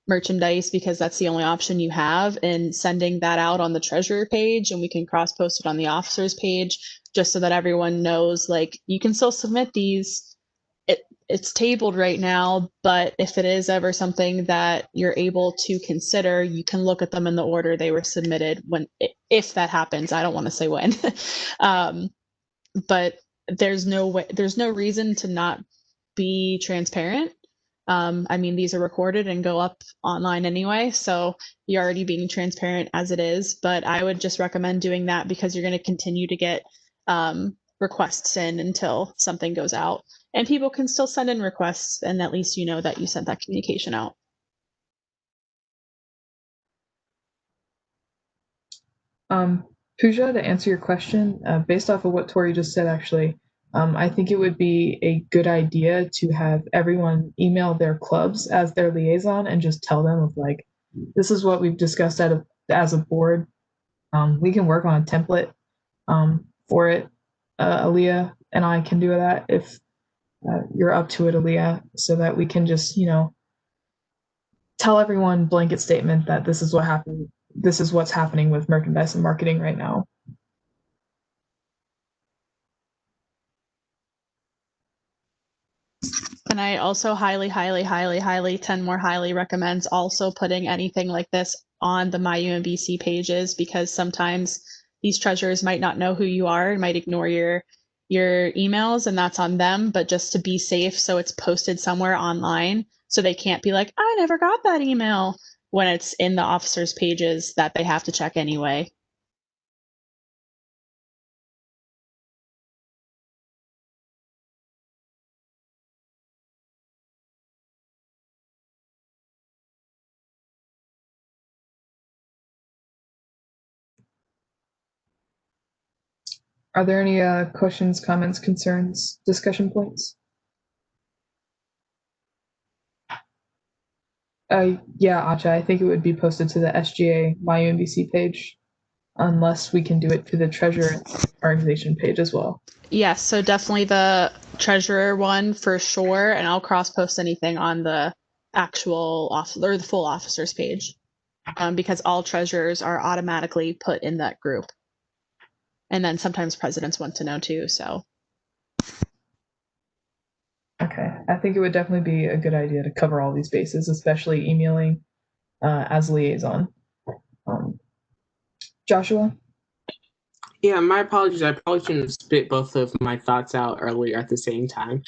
K: merchandise because that's the only option you have, and sending that out on the treasurer page, and we can cross post it on the officers page, just so that everyone knows, like, you can still submit these. It's tabled right now, but if it is ever something that you're able to consider, you can look at them in the order they were submitted, when, if that happens. I don't want to say when. But there's no reason to not be transparent. I mean, these are recorded and go up online anyway, so you're already being transparent as it is. But I would just recommend doing that, because you're going to continue to get requests in until something goes out. And people can still send in requests, and at least you know that you sent that communication out.
A: Pooja, to answer your question, based off of what Tori just said, actually, I think it would be a good idea to have everyone email their clubs as their liaison and just tell them of, like, this is what we've discussed as a board. We can work on a template for it. Aaliyah and I can do that if you're up to it, Aaliyah, so that we can just, tell everyone blanket statement that this is what happened. This is what's happening with merchandise and marketing right now.
K: And I also highly, 10 more highly recommends also putting anything like this on the My UMBC pages, because sometimes these treasurers might not know who you are and might ignore your emails, and that's on them. But just to be safe, so it's posted somewhere online, so they can't be like, I never got that email, when it's in the officers' pages that they have to check anyway.
A: Are there any questions, comments, concerns, discussion points? Yeah, Acha, I think it would be posted to the SGA My UMBC page, unless we can do it to the treasurer organization page as well.
K: Yes, so definitely the treasurer one for sure, and I'll cross post anything on the actual or the full officers page, because all treasurers are automatically put in that group. And then sometimes presidents want to know too, so.
A: Okay, I think it would definitely be a good idea to cover all these bases, especially emailing as liaison. Joshua?
D: Yeah, my apologies. I probably shouldn't have spit both of my thoughts out earlier at the same time.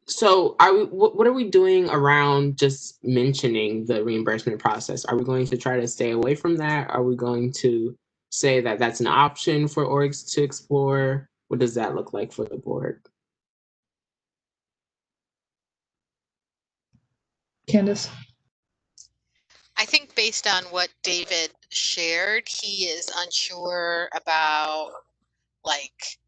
D: So what are we doing around just mentioning the reimbursement process? Are we going to try to stay away from that? Are we going to say that that's an option for orgs to explore? What does that look like for the board?
A: Candace?
J: I think based on what David shared, he is unsure about like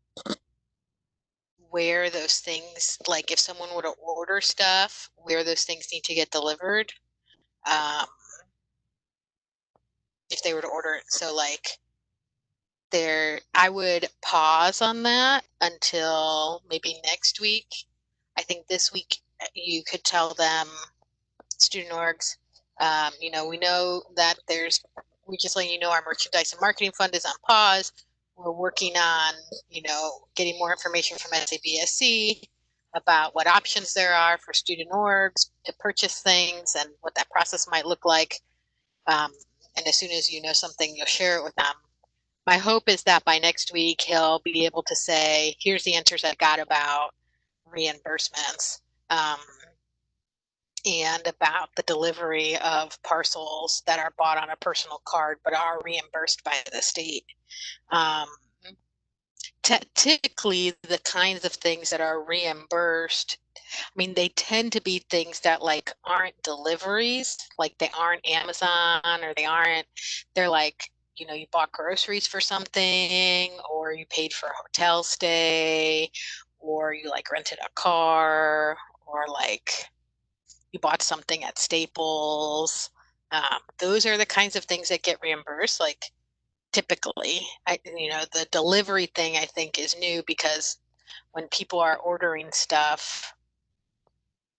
J: where those things, like if someone were to order stuff, where those things need to get delivered. If they were to order it. So like I would pause on that until maybe next week. I think this week you could tell them, student orgs, we know that we just let you know our merchandise and marketing fund is on pause. We're working on, getting more information from SABSC about what options there are for student orgs to purchase things and what that process might look like. And as soon as you know something, you'll share it with them. My hope is that by next week, he'll be able to say, here's the answers I got about reimbursements. And about the delivery of parcels that are bought on a personal card but are reimbursed by the state. Typically, the kinds of things that are reimbursed, they tend to be things that aren't deliveries, like they aren't Amazon or they're like, you bought groceries for something, or you paid for a hotel stay, or you like rented a car, or like you bought something at Staples. Those are the kinds of things that get reimbursed. Like typically, the delivery thing I think is new because when people are ordering stuff,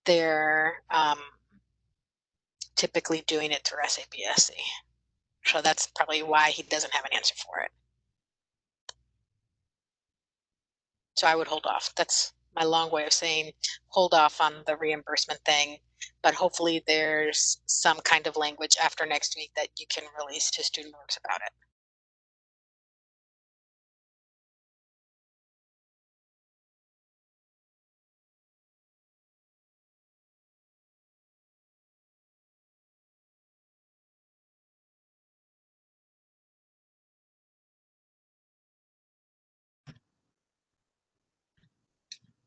J: they're typically doing it through SABSC. So that's probably why he doesn't have an answer for it. So I would hold off. That's my long way of saying hold off on the reimbursement thing, but hopefully there's some kind of language after next week that you can release to student works about it.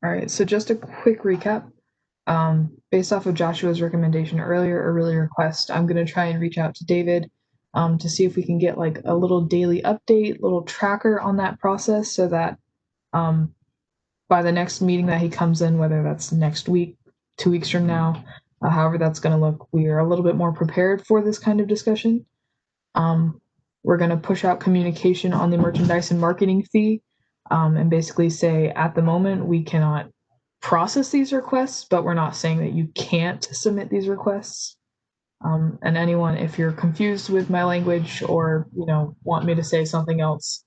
A: All right, so just a quick recap. Based off of Joshua's recommendation earlier, or really request, I'm going to try and reach out to David to see if we can get like a little daily update, little tracker on that process so that by the next meeting that he comes in, whether that's next week, 2 weeks from now, however that's going to look, we are a little bit more prepared for this kind of discussion. We're going to push out communication on the merchandise and marketing fee and basically say at the moment we cannot process these requests, but we're not saying that you can't submit these requests. And anyone, if you're confused with my language or want me to say something else,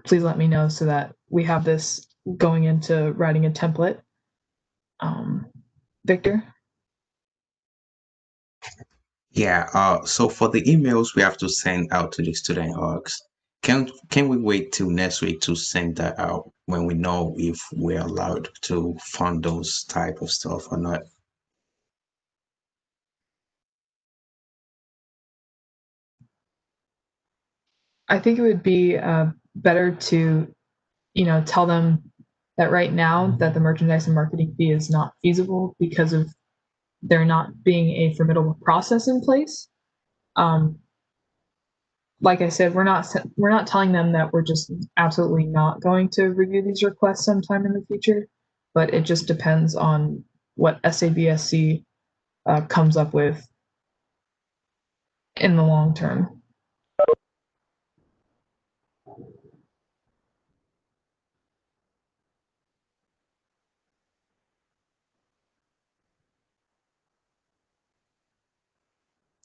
A: please let me know so that we have this going into writing a template. Victor?
L: Yeah, so for the emails we have to send out to the student orgs, can we wait till next week to send that out when we know if we're allowed to fund those type of stuff or not?
A: I think it would be better to, tell them that right now that the merchandise and marketing fee is not feasible because of there not being a formidable process in place. Like I said, we're not telling them that we're just absolutely not going to review these requests sometime in the future, but it just depends on what SABSC comes up with in the long term.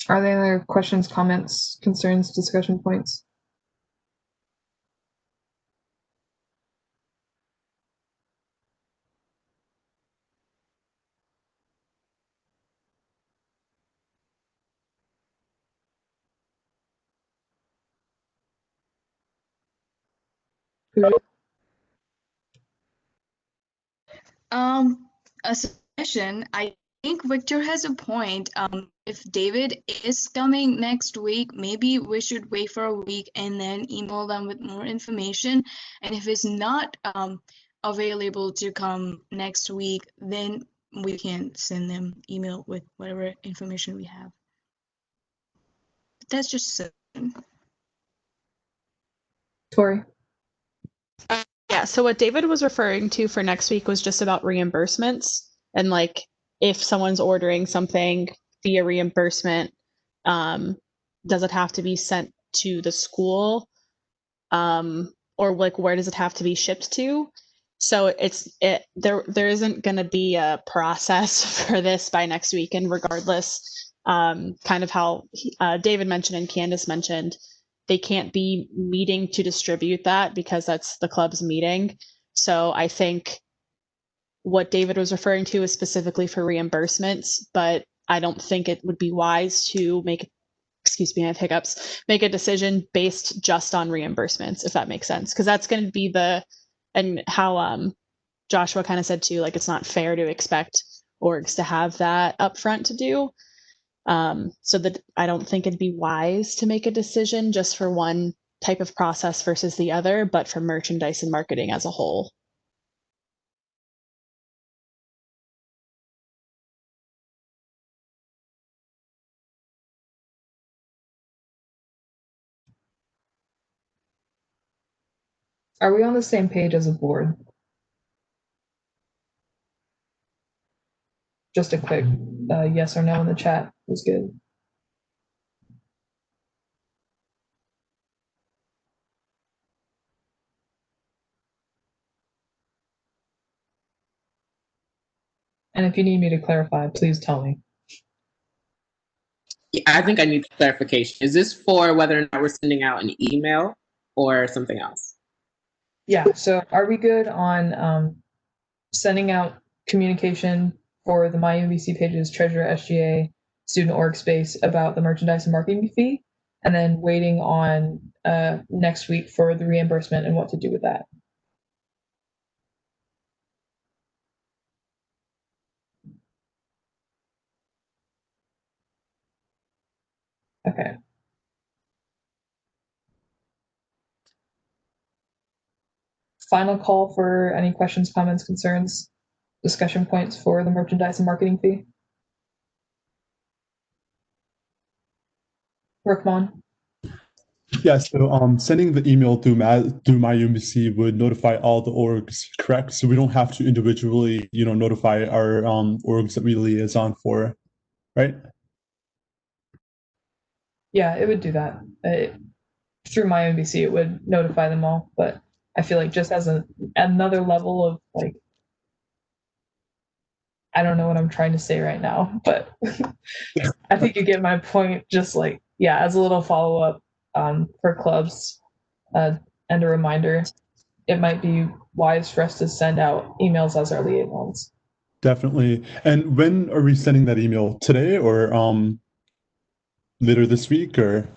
A: Are there any other questions, comments, concerns, discussion points?
G: A suggestion. I think Victor has a point. If David is coming next week, maybe we should wait for a week and then email them with more information. And if it's not available to come next week, then we can send them email with whatever information we have. That's just so.
A: Tori?
K: Yeah, so what David was referring to for next week was just about reimbursements and like if someone's ordering something via reimbursement, does it have to be sent to the school? Or like where does it have to be shipped to? So there isn't going to be a process for this by next week, and regardless, kind of how David mentioned and Candace mentioned, they can't be meeting to distribute that because that's the club's meeting. So I think what David was referring to is specifically for reimbursements, but I don't think it would be wise to make, excuse me, I have hiccups, make a decision based just on reimbursements, if that makes sense. Because that's going to be and how Joshua kind of said too, like it's not fair to expect orgs to have that upfront to do. So that I don't think it'd be wise to make a decision just for one type of process versus the other, but for merchandise and marketing as a whole.
A: Are we on the same page as a board? Just a quick yes or no in the chat was good. And if you need me to clarify, please tell me.
D: Yeah, I think I need clarification. Is this for whether or not we're sending out an email or something else?
A: Yeah, so are we good on sending out communication for the MyUMBC pages, Treasurer, SGA, Student Org Space about the merchandise and marketing fee, and then waiting on next week for the reimbursement and what to do with that? Okay. Final call for any questions, comments, concerns, discussion points for the merchandise and marketing fee. Rickmon?
H: Yeah, so sending the email through my UMBC would notify all the orgs, correct? So we don't have to individually, notify our orgs that we liaison for, right?
A: Yeah, it would do that. Through my MBC, it would notify them all, but I feel like just as another level of like, I don't know what I'm trying to say right now, but I think you get my point. Just like, yeah, as a little follow up for clubs and a reminder, it might be wise for us to send out emails as our liaisons.
H: Definitely. And when are we sending that email? Today or later this week or?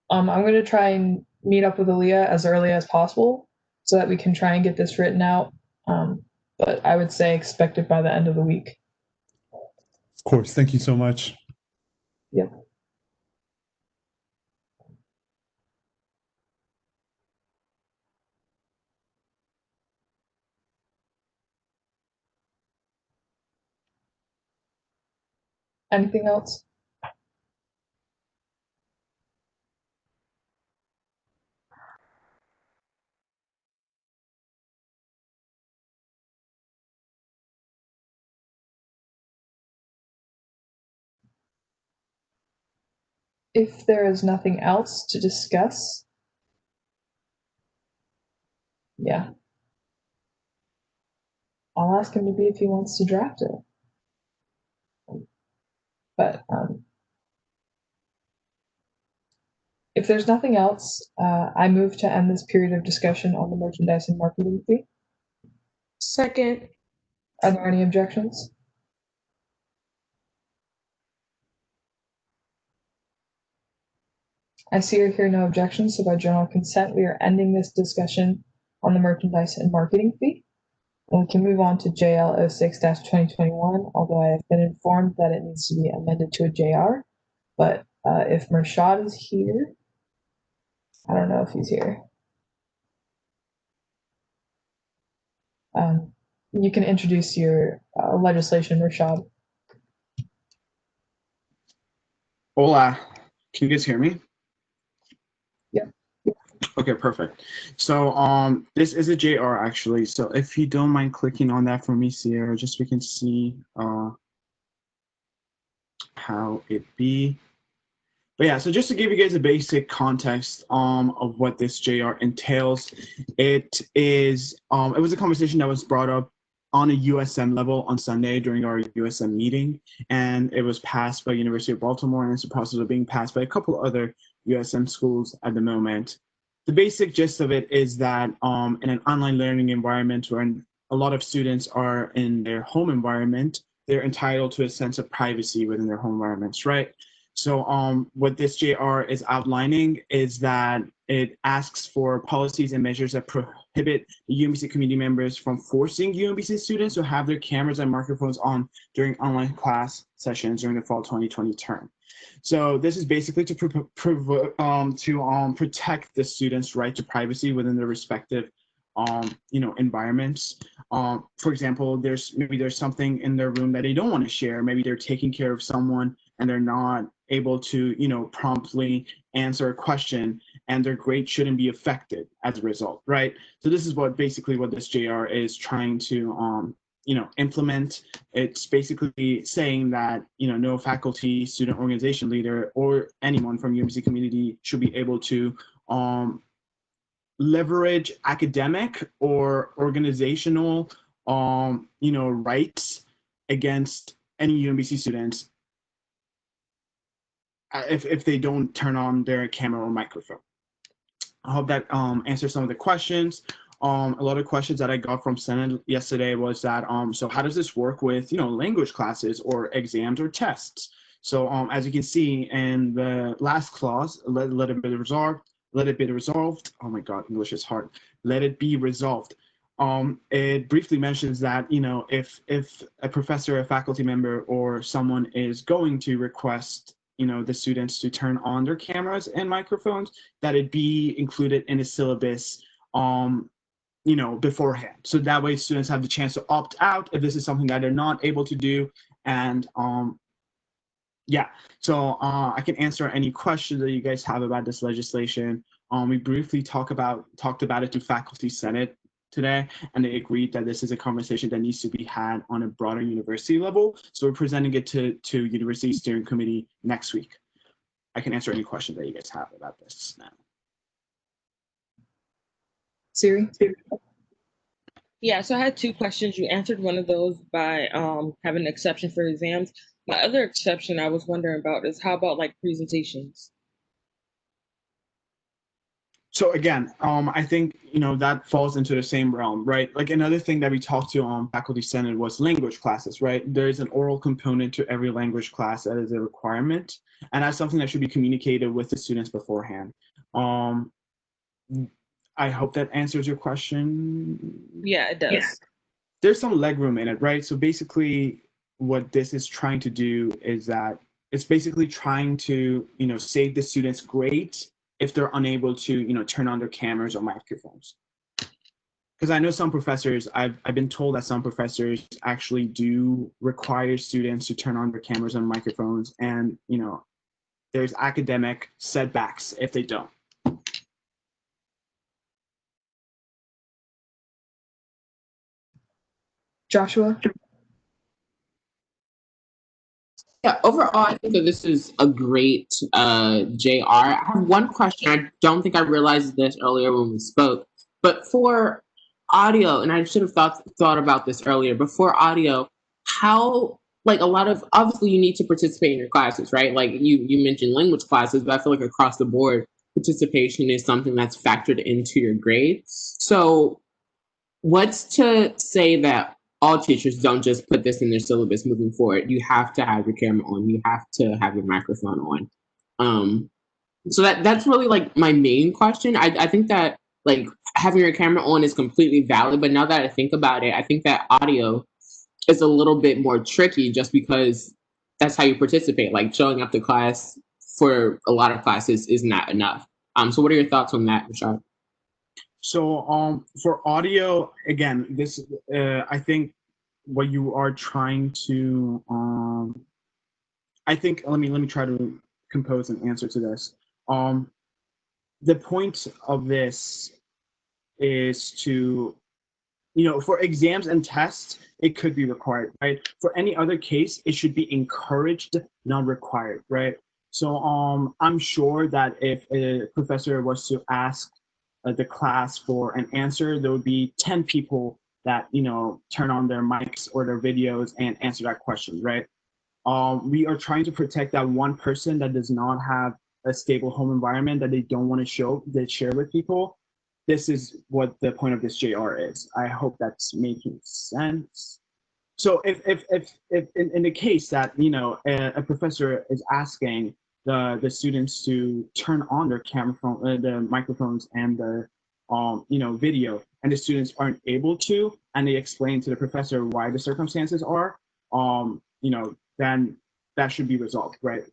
A: I'm going to try and meet up with Aaliyah as early as possible so that we can try and get this written out. But I would say expect it by the end of the week.
H: Of course. Thank you so much.
A: Yep. Anything else? If there is nothing else to discuss, yeah, I'll ask him to be if he wants to draft it. But if there's nothing else, I move to end this period of discussion on the merchandise and marketing fee.
C: Second.
A: Are there any objections? I see or hear no objections, so by general consent, we are ending this discussion on the merchandise and marketing fee. And we can move on to JL 06-2021, although I have been informed that it needs to be amended to a JR. But if Mershad is here, I don't know if he's here. You can introduce your legislation, Mershad.
M: Hola, can you guys hear me?
A: Yep.
M: Okay, perfect. So this is a JR actually. So if you don't mind clicking on that for me, Sierra, just so we can see how it be. But yeah, so just to give you guys a basic context of what this JR entails, it was a conversation that was brought up on a USM level on Sunday during our USM meeting, and it was passed by University of Baltimore, and it's a process of being passed by a couple other USM schools at the moment. The basic gist of it is that in an online learning environment where a lot of students are in their home environment, they're entitled to a sense of privacy within their home environments, right? So what this JR is outlining is that it asks for policies and measures that prohibit the UMBC community members from forcing UMBC students to have their cameras and microphones on during online class sessions during the fall 2020 term. So this is basically to protect the students' right to privacy within their respective environments. For example, maybe there's something in their room that they don't want to share. Maybe they're taking care of someone and they're not able to, promptly answer a question. and their grade shouldn't be affected as a result, right? So this is basically what this JR is trying to implement. It's basically saying that no faculty, student organization leader, or anyone from UMC community should be able to leverage academic or organizational rights against any UMBC students if they don't turn on their camera or microphone. I hope that answers some of the questions. A lot of questions that I got from Senate yesterday was that, so how does this work with, language classes or exams or tests? So as you can see in the last clause, let it be resolved. Let it be resolved. Oh my God, English is hard. Let it be resolved. It briefly mentions that, if a professor, a faculty member, or someone is going to request the students to turn on their cameras and microphones, that it be included in the syllabus beforehand. So that way students have the chance to opt out if this is something that they're not able to do. And yeah, so I can answer any questions that you guys have about this legislation. We briefly talked about it to Faculty Senate today, and they agreed that this is a conversation that needs to be had on a broader university level. So we're presenting it to University Steering Committee next week. I can answer any questions that you guys have about this now.
A: Siri?
I: Yeah, so I had two questions. You answered one of those by having an exception for exams. My other exception I was wondering about is how about like presentations?
M: So again, I think that falls into the same realm, right? Like another thing that we talked to on Faculty Senate was language classes, right? There is an oral component to every language class that is a requirement, and that's something that should be communicated with the students beforehand. I hope that answers your question.
I: Yeah, it does. Yeah.
M: There's some legroom in it, right? So basically, what this is trying to do is that it's basically trying to save the students' grades if they're unable to turn on their cameras or microphones. Because I know some professors, I've been told that some professors actually do require students to turn on their cameras and microphones, and there's academic setbacks if they don't.
A: Joshua?
D: Yeah, overall, I think that this is a great JR. I have one question. I don't think I realized this earlier when we spoke, but for audio, and I should have thought about this earlier, but for audio, how, like a lot of, obviously you need to participate in your classes, right? Like you mentioned language classes, but I feel like across the board, participation is something that's factored into your grades. So what's to say that all teachers don't just put this in their syllabus moving forward? You have to have your camera on. You have to have your microphone on. So that's really like my main question. I think that like having your camera on is completely valid, but now that I think about it, I think that audio is a little bit more tricky just because that's how you participate. Like showing up to class for a lot of classes is not enough. So what are your thoughts on that, Rashad?
M: So for audio, again, this I think what you are trying to I think let me try to compose an answer to this. The point of this is to for exams and tests, it could be required, right? For any other case, it should be encouraged, not required, right? So I'm sure that if a professor was to ask the class for an answer, there would be 10 people that turn on their mics or their videos and answer that question, right? We are trying to protect that one person that does not have a stable home environment that they don't want to share with people. This is what the point of this JR is. I hope that's making sense. So if in the case that a professor is asking the students to turn on their the microphones and the video, and the students aren't able to, and they explain to the professor why the circumstances are, then that should be resolved, right?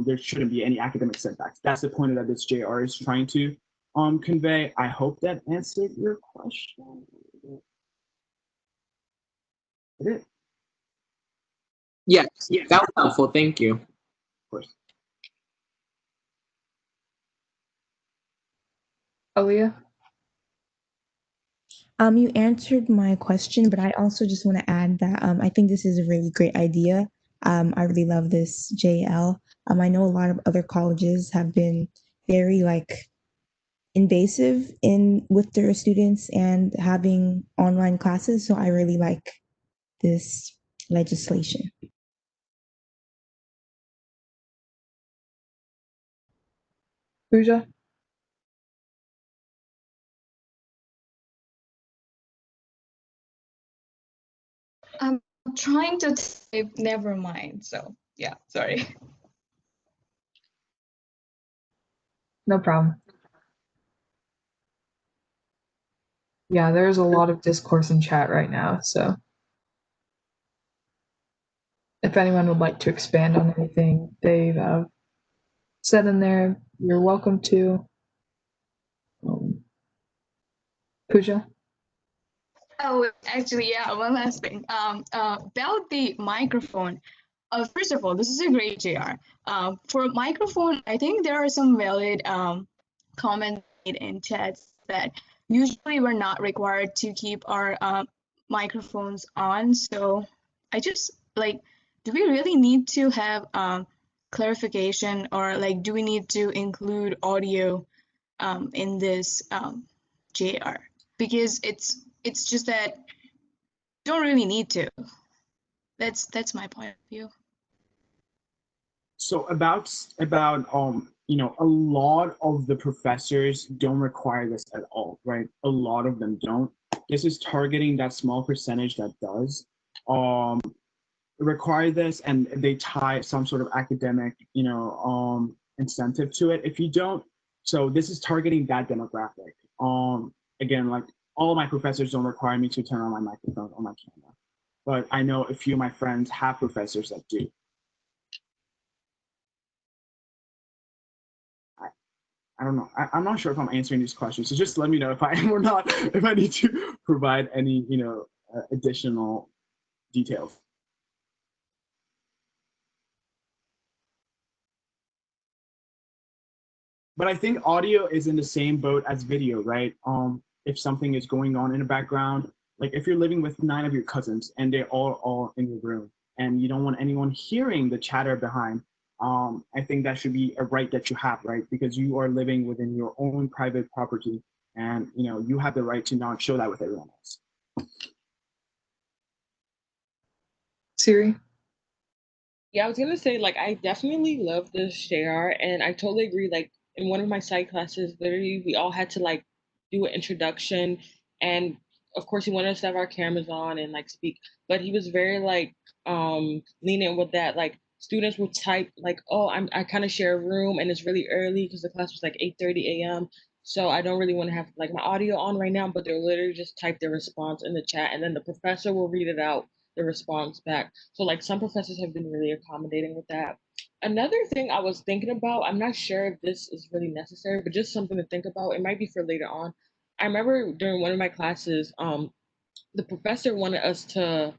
M: There shouldn't be any academic setbacks. That's the point that this JR is trying to convey. I hope that answered your question. It is.
D: Yes, that was helpful. Thank you.
M: Of course.
A: Aaliyah?
B: You answered my question, but I also just want to add that I think this is a really great idea. I really love this JL. I know a lot of other colleges have been very like invasive in with their students and having online classes, so I really like this legislation.
A: Pooja?
G: I'm trying to type, never mind. So yeah, sorry.
A: No problem. Yeah, there's a lot of discourse in chat right now, so if anyone would like to expand on anything they've said in there, you're welcome to. Pooja?
G: Oh, actually, yeah, one last thing. About the microphone. First of all, this is a great JR. For microphone, I think there are some valid comments made in chats that usually we're not required to keep our microphones on. So I just like, do we really need to have clarification, or like, do we need to include audio in this JR? Because it's just that don't really need to. That's my point of view.
M: So about you know, a lot of the professors don't require this at all, right? A lot of them don't. This is targeting that small percentage that does require this, and they tie some sort of academic, you know, incentive to it. If you don't, so this is targeting that demographic. Again, like all of my professors don't require me to turn on my microphone or my camera, but I know a few of my friends have professors that do. I don't know. I'm not sure if I'm answering these questions, so just let me know if I am or not, if I need to provide any, you know, additional details. But I think audio is in the same boat as video, right? If something is going on in the background, like if you're living with 9 of your cousins and they're all in your room and you don't want anyone hearing the chatter behind, I think that should be a right that you have, right? Because you are living within your own private property, and you know you have the right to not show that with everyone else.
A: Siri?
I: Yeah, I was gonna say, like, I definitely love this JR, and I totally agree. Like, in one of my side classes, literally, we all had to like do an introduction, and of course, he wanted us to have our cameras on and like speak, but he was very like lenient with that. Like, students would type like, "Oh, I kind of share a room, and it's really early because the class was like 8:30 a.m. So I don't really want to have like my audio on right now," but they'll literally just type their response in the chat, and then the professor will read it out, the response back. So like some professors have been really accommodating with that. Another thing I was thinking about, I'm not sure if this is really necessary, but just something to think about. It might be for later on. I remember during one of my classes, the professor wanted us to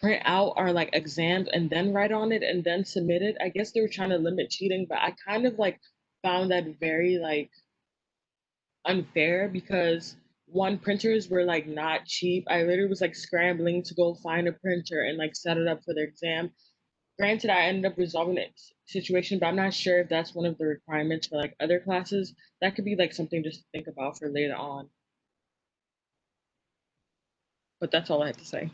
I: print out our like exams and then write on it and then submit it. I guess they were trying to limit cheating, but I kind of like found that very like unfair because one, printers were like not cheap. I literally was like scrambling to go find a printer and like set it up for the exam. Granted, I ended up resolving that situation, but I'm not sure if that's one of the requirements for like other classes. That could be like something just to think about for later on. But that's all I had to say.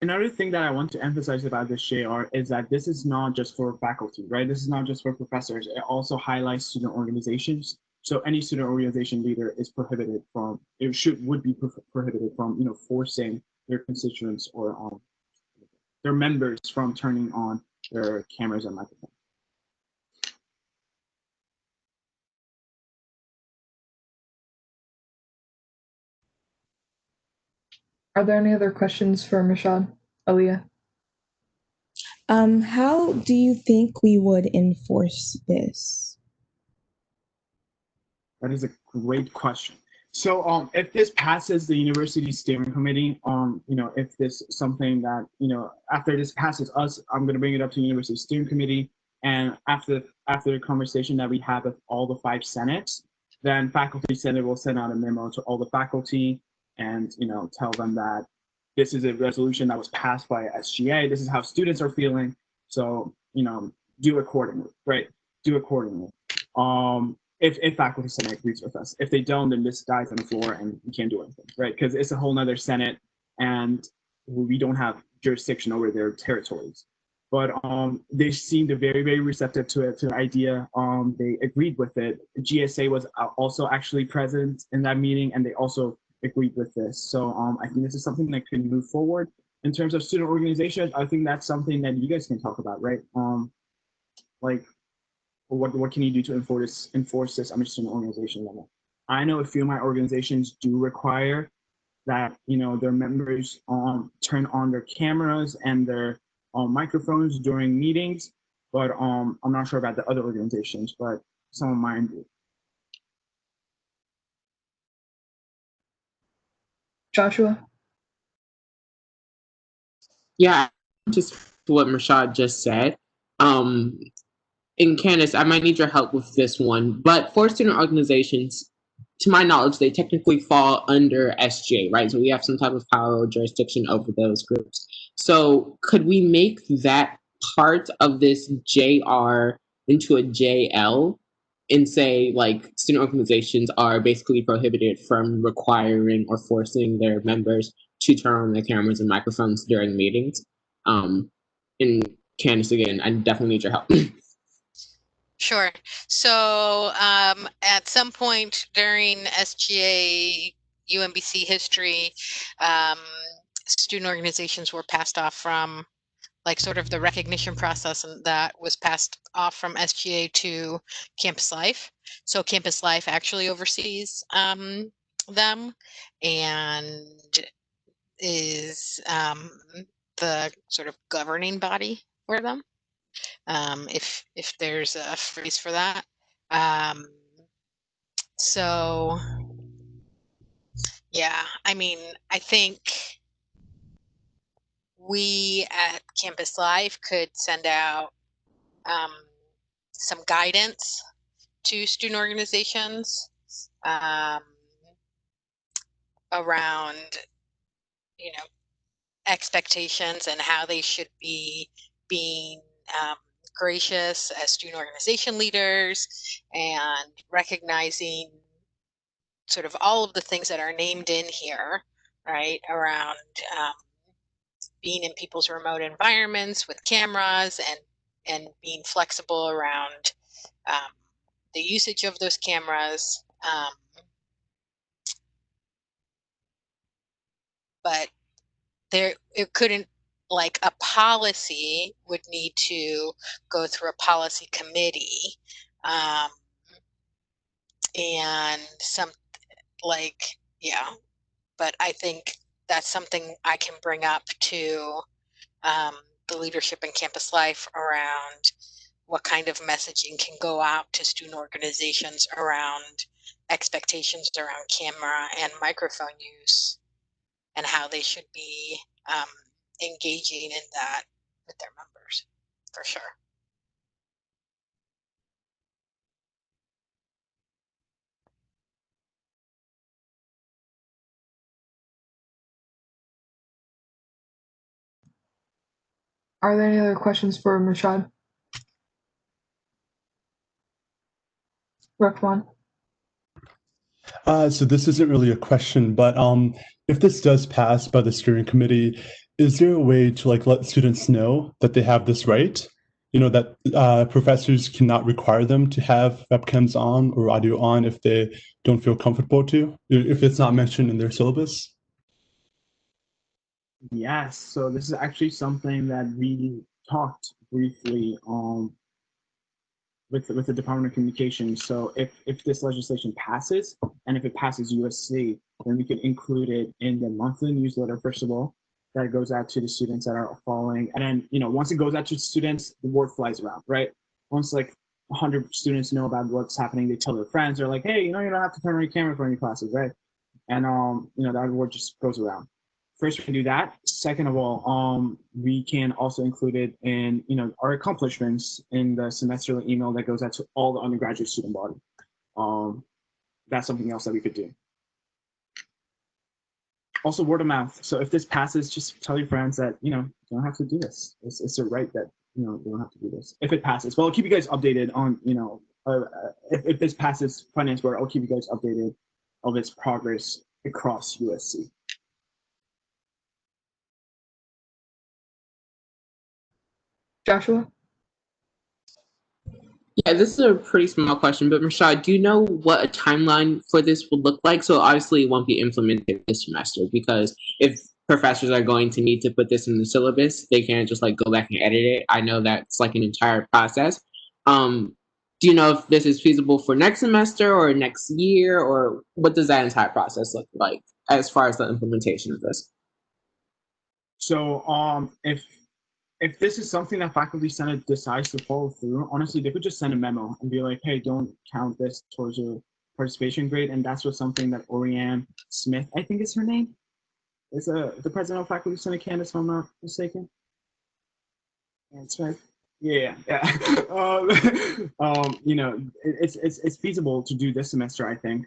M: Another thing that I want to emphasize about this JR is that this is not just for faculty, right? This is not just for professors. It also highlights student organizations. So any student organization leader is prohibited from, would be prohibited from, you know, forcing their constituents or their members from turning on their cameras and microphones.
A: Are there any other questions for Mishad? Aaliyah?
B: How do you think we would enforce this?
M: That is a great question. So if this passes the university steering committee, you know, if this is something that, you know, after this passes us, I'm going to bring it up to the university steering committee, And after the conversation that we have with all the 5 senates, then Faculty Senate will send out a memo to all the faculty and, tell them that this is a resolution that was passed by SGA. This is how students are feeling. So, do accordingly, right? Do accordingly. If Faculty Senate agrees with us. If they don't, then this dies on the floor and we can't do anything, right? Because it's a whole nother Senate and we don't have jurisdiction over their territories. But they seemed very, very receptive to it, to the idea. They agreed with it. GSA was also actually present in that meeting, and they also agreed with this. So I think this is something that can move forward. In terms of student organizations, I think that's something that you guys can talk about, right? Like, what can you do to enforce this on a student organization level? I know a few of my organizations do require that their members turn on their cameras and their microphones during meetings, but I'm not sure about the other organizations, but some of mine do.
A: Joshua?
D: Yeah, just what Rashad just said. And Candace, I might need your help with this one, but for student organizations, to my knowledge, they technically fall under SGA, right? So we have some type of power or jurisdiction over those groups. So could we make that part of this JR into a JL and say, like, student organizations are basically prohibited from requiring or forcing their members to turn on their cameras and microphones during meetings? And Candace, again, I definitely need your help.
J: Sure. So at some point during SGA UMBC history, student organizations were passed off from like sort of the recognition process, and that was passed off from SGA to Campus Life. So Campus Life actually oversees them and is the sort of governing body for them. If there's a phrase for that. So yeah, I mean, I think we at Campus Life could send out some guidance to student organizations around, expectations and how they should be being gracious as student organization leaders and recognizing sort of all of the things that are named in here, right, around being in people's remote environments with cameras and being flexible around the usage of those cameras. But it couldn't, like, a policy would need to go through a policy committee and some, like, yeah, but I think that's something I can bring up to the leadership in Campus Life around what kind of messaging can go out to student organizations around expectations around camera and microphone use and how they should be engaging in that with their members, for sure.
A: Are there any other questions for Rashad? Rahman?
H: So this isn't really a question, but if this does pass by the steering committee, is there a way to let students know that they have this right? That professors cannot require them to have webcams on or audio on if they don't feel comfortable to, if it's not mentioned in their syllabus?
M: Yes, so this is actually something that we talked briefly with the Department of Communications. So if this legislation passes, and if it passes USC, then we could include it in the monthly newsletter, first of all, that goes out to the students that are following. And then, once it goes out to students, the word flies around, right? Once 100 students know about what's happening, they tell their friends, they're like, hey, you don't have to turn on your camera for any classes, right? And, that word just goes around. first we can do that. Second of all, we can also include it in our accomplishments in the semester email that goes out to all the undergraduate student body. That's something else that we could do. Also, word of mouth. So if this passes, just tell your friends that you don't have to do this. It's a right that they don't have to do this. If it passes, well, I'll keep you guys updated on if this passes finance board, I'll keep you guys updated of its progress across USC.
A: Joshua?
D: Yeah, this is a pretty small question, but Rashad, do you know what a timeline for this will look like? So obviously it won't be implemented this semester, because if professors are going to need to put this in the syllabus, they can't just like go back and edit it. I know that's like an entire process. Do you know if this is feasible for next semester or next year, or what does that entire process look like as far as the implementation of this?
M: So if this is something that Faculty Senate decides to follow through, honestly, they could just send a memo and be like, hey, don't count this towards your participation grade. And that's what something that Orianne Smith, I think is her name, is the president of Faculty Senate Candace, if I'm not mistaken. That's right. Yeah. It's feasible to do this semester, I think,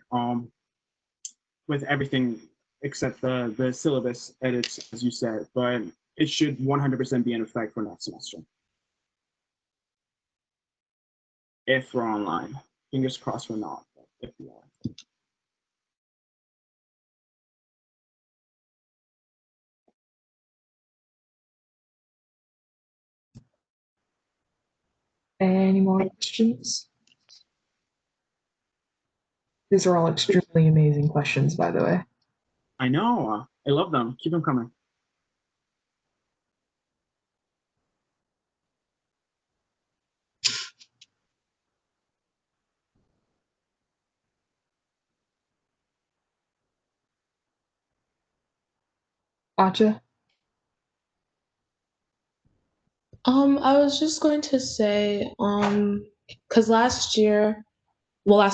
M: with everything except the syllabus edits, as you said, but it should 100% be in effect for next semester. If we're online. Fingers crossed we're not, but if we are.
A: Any more questions? These are all extremely amazing questions, by the way.
M: I know. I love them. Keep them coming.
A: Acha?
C: I was just going to say, because last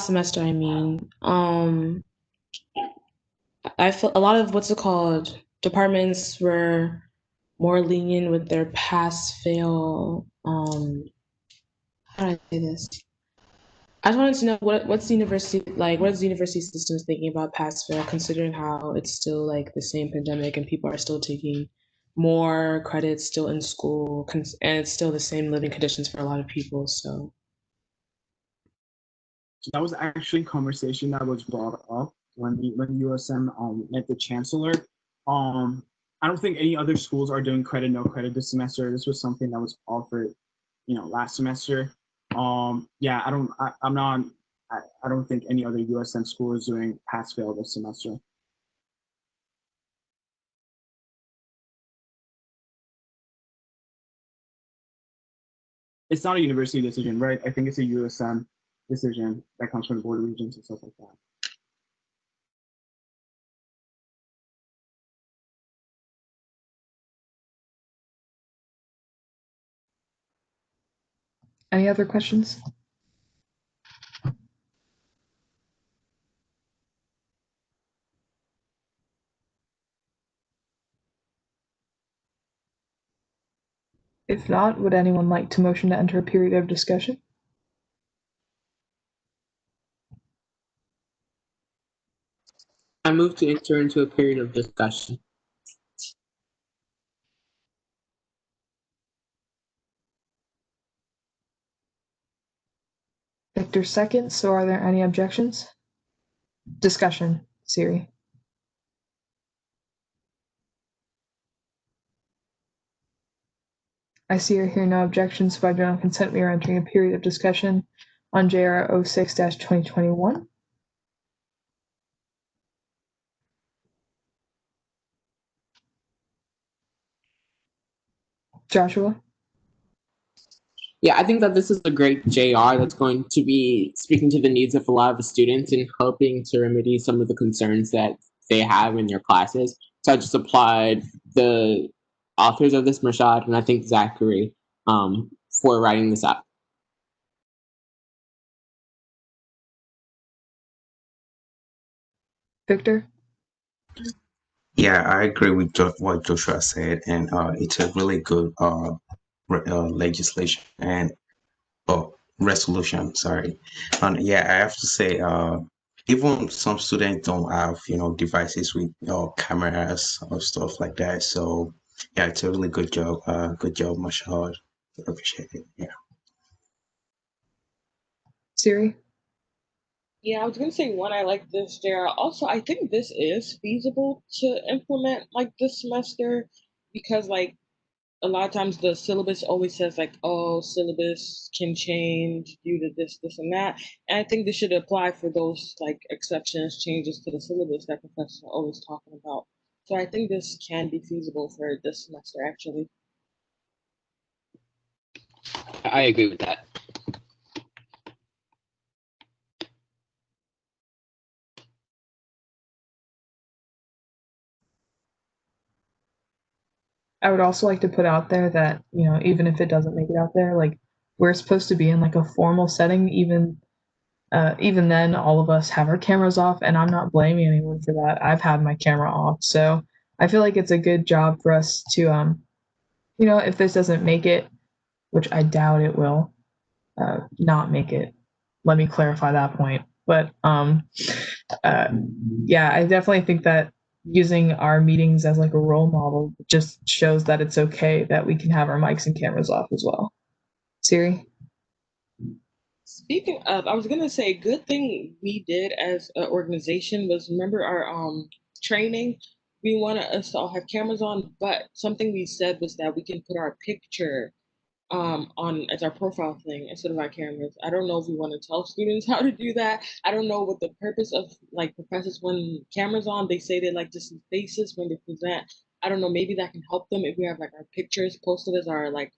C: semester, I mean, I feel a lot of departments were more lenient with their pass fail. How do I say this? I just wanted to know what's the university like? What is the university system thinking about pass fail, considering how it's still like the same pandemic and people are still taking more credits still in school, and it's still the same living conditions for a lot of people. So
M: that was actually a conversation that was brought up when USM met the chancellor. I don't think any other schools are doing credit no credit this semester. This was something that was offered, last semester. Yeah, I don't think any other USM school is doing pass fail this semester. It's not a university decision, right? I think it's a USM decision that comes from the Board of Regents and stuff like that.
A: Any other questions? If not, would anyone like to motion to enter a period of discussion?
D: I move to enter into a period of discussion.
A: Victor seconds, so are there any objections? Discussion, Siri. I see or hear no objections, so by general consent, we are entering a period of discussion on JR 06-2021. Joshua?
D: Yeah, I think that this is a great JR that's going to be speaking to the needs of a lot of the students and helping to remedy some of the concerns that they have in their classes. So I just applied the authors of this, Rashad, and I think Zachary, for writing this up.
A: Victor?
L: Yeah, I agree with what Joshua said, and it's a really good legislation and resolution. Sorry, and yeah, I have to say, even some students don't have devices with cameras or stuff like that. So yeah, it's a really good job. Good job, Mashal. Appreciate it. Yeah.
A: Siri?
I: Yeah, I was gonna say one, I like this, JR. Also, I think this is feasible to implement like this semester because like a lot of times the syllabus always says like, oh, syllabus can change due to this, this, and that. And I think this should apply for those like exceptions, changes to the syllabus that professors are always talking about. So I think this can be feasible for this semester actually.
E: I agree with that.
A: I would also like to put out there that, even if it doesn't make it out there, like we're supposed to be in like a formal setting. Even then, all of us have our cameras off, and I'm not blaming anyone for that. I've had my camera off, so I feel like it's a good job for us to, if this doesn't make it, which I doubt it will, not make it. Let me clarify that point. But yeah, I definitely think that using our meetings as like a role model just shows that it's okay that we can have our mics and cameras off as well. Siri?
I: Speaking of, I was gonna say, good thing we did as an organization was remember our training. We wanted us to all have cameras on, but something we said was that we can put our picture on as our profile thing instead of our cameras. I don't know if we want to tell students how to do that. I don't know what the purpose of like professors when cameras on, they say they like to see faces when they present. I don't know, maybe that can help them if we have like our pictures posted as our like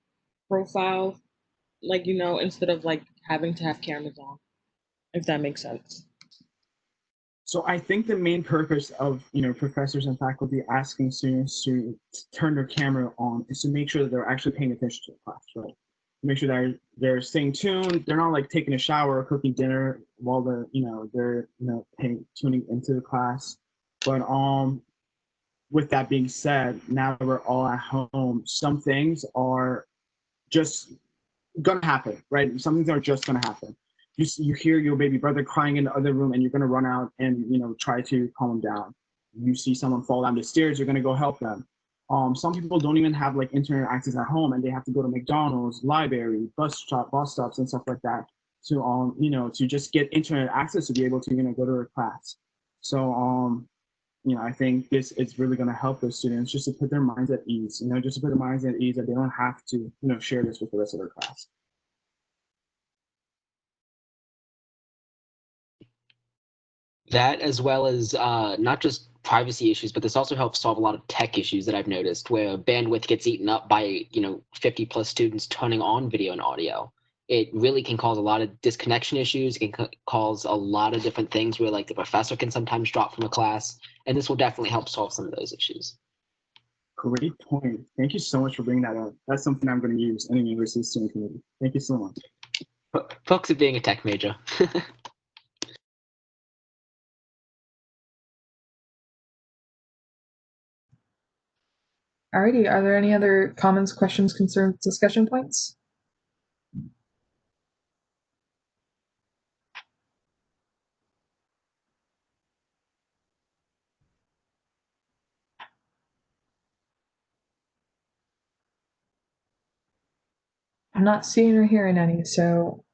I: profile, like instead of like having to have cameras on, if that makes sense.
M: So I think the main purpose of professors and faculty asking students to turn their camera on is to make sure that they're actually paying attention to the class, right? Make sure that they're staying tuned. They're not like taking a shower or cooking dinner while they're tuning into the class. But with that being said, now that we're all at home, some things are just gonna happen, right? Some things are just gonna happen. You hear your baby brother crying in the other room, and you're gonna run out and try to calm him down. You see someone fall down the stairs, you're gonna go help them. Some people don't even have like internet access at home, and they have to go to McDonald's, library, bus stops, and stuff like that to to just get internet access to be able to go to their class. So I think this is really going to help those students just to put their minds at ease, just to put their minds at ease that they don't have to, share this with the rest of their class.
E: That as well as not just privacy issues, but this also helps solve a lot of tech issues that I've noticed where bandwidth gets eaten up by 50 plus students turning on video and audio. It really can cause a lot of disconnection issues. It can cause a lot of different things where like the professor can sometimes drop from a class, and this will definitely help solve some of those issues.
M: Great point. Thank you so much for bringing that up. That's something I'm going to use in the university student committee. Thank you so much.
E: Folks at being a tech major.
A: Alrighty, are there any other comments, questions, concerns, discussion points? I'm not seeing or hearing any, so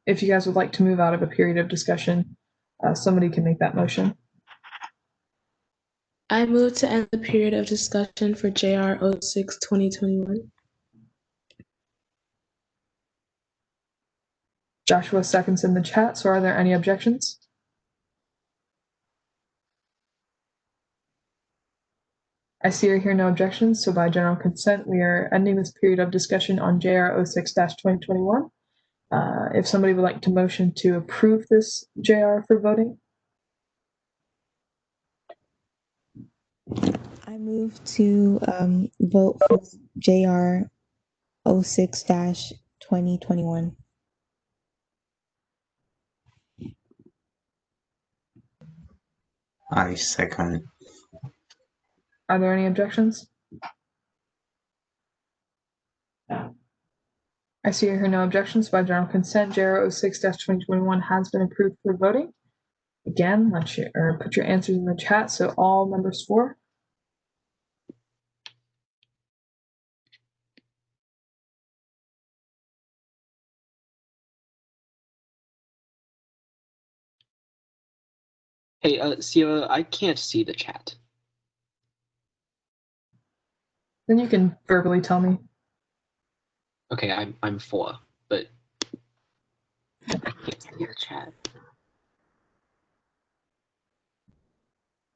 A: if you guys would like to move out of a period of discussion, somebody can make that motion.
C: I move to end the period of discussion for JR 06-2021.
A: Joshua seconds in the chat, so are there any objections? I see or hear no objections, so by general consent, we are ending this period of discussion on JR 06-2021. If somebody would like to motion to approve this JR for voting.
B: I move to vote for JR 06-2021.
L: I second.
A: Are there any objections? I see or hear no objections. By general consent, JR 06-2021 has been approved for voting. Again, put your answers in the chat so all members for.
E: Hey, Sierra, I can't see the chat.
A: Then you can verbally tell me.
E: Okay, I'm for, but I can't see the chat.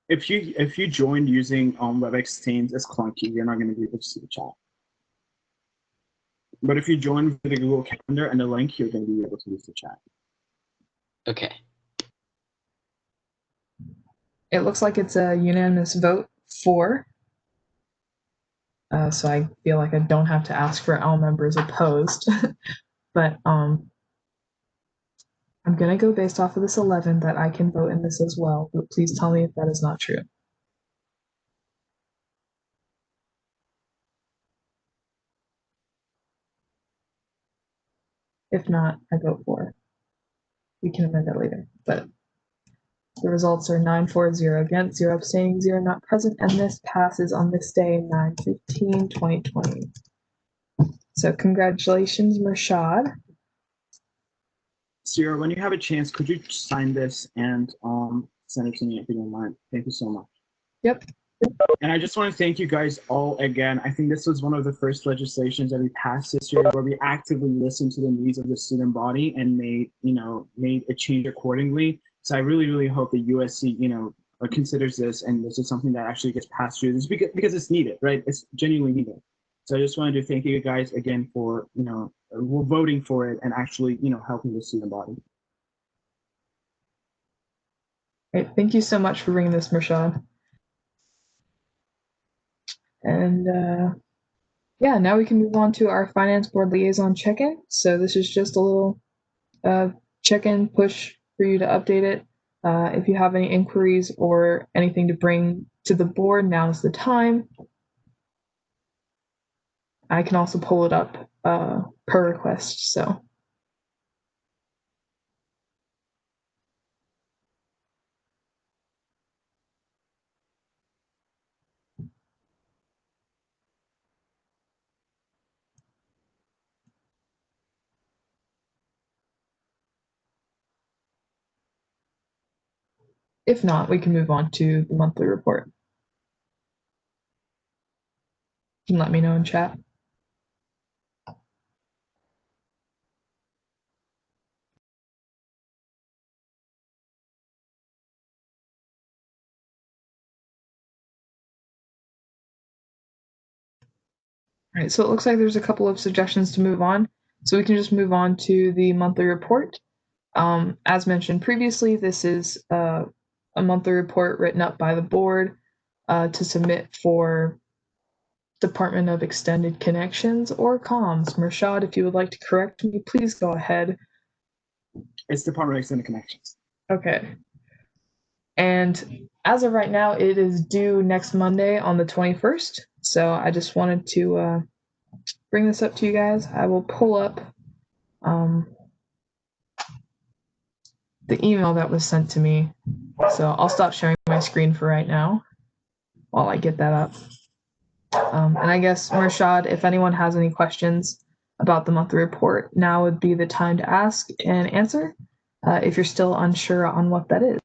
M: If you joined using WebEx Teams, it's clunky. You're not going to be able to see the chat. But if you join with the Google Calendar and the link, you're going to be able to use the chat.
E: Okay.
A: It looks like it's a unanimous vote for. So I feel like I don't have to ask for all members opposed. But I'm going to go based off of this 11 that I can vote in this as well. But please tell me if that is not true. If not, I vote for. We can amend it later. But the results are 9-4-0 against, 0 abstaining, 0 not present, and this passes on this day, 9/15/2020. So congratulations, Mershad.
M: Sierra, when you have a chance, could you sign this and send it to me if you don't mind? Thank you so much.
A: Yep.
M: And I just want to thank you guys all again. I think this was one of the first legislations that we passed this year where we actively listened to the needs of the student body and made a change accordingly. So I really, really hope that USC, considers this and this is something that actually gets passed through this because it's needed, right? It's genuinely needed. So I just wanted to thank you guys again for, voting for it and actually, helping the student body.
A: Great. Thank you so much for bringing this, Mershad. And yeah, now we can move on to our Finance Board Liaison check-in. So this is just a little check-in push for you to update it. If you have any inquiries or anything to bring to the board, now's the time. I can also pull it up per request. So. If not, we can move on to the monthly report. You can let me know in chat. All right, so it looks like there's a couple of suggestions to move on. So we can just move on to the monthly report. As mentioned previously, this is a monthly report written up by the board to submit for Department of Extended Connections or comms. Mershad, if you would like to correct me, please go ahead.
M: It's Department of Extended Connections.
A: Okay. And as of right now, it is due next Monday on the 21st. So I just wanted to bring this up to you guys. I will pull up the email that was sent to me. So I'll stop sharing my screen for right now while I get that up. And I guess, Mershad, if anyone has any questions about the monthly report, now would be the time to ask and answer if you're still unsure on what that is.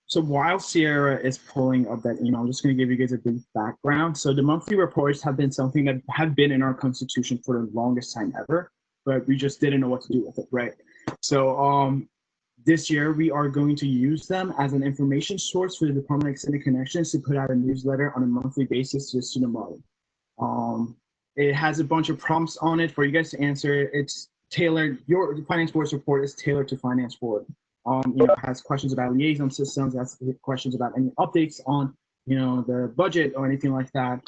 M: So while Sierra is pulling up that email, I'm just going to give you guys a brief background. So the monthly reports have been something that have been in our constitution for the longest time ever, but we just didn't know what to do with it, right? So this year we are going to use them as an information source for the Department of Extended Connections to put out a newsletter on a monthly basis to the student body. It has a bunch of prompts on it for you guys to answer. It's tailored. Your Finance Board's report is tailored to Finance Board. Has questions about liaison systems, has questions about any updates on, the budget or anything like that.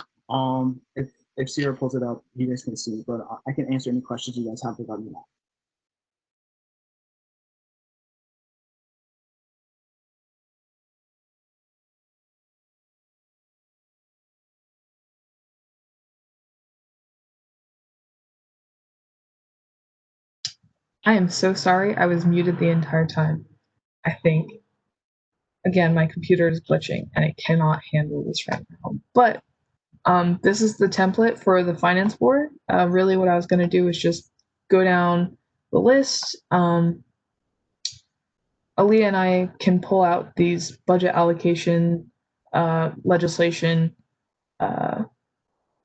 M: If Sierra pulls it up, you guys can see, but I can answer any questions you guys have regarding that.
A: I am so sorry. I was muted the entire time. I think. Again, my computer is glitching and it cannot handle this right now. But this is the template for the finance board. Really what I was going to do is just go down the list. Aaliyah and I can pull out these budget allocation legislation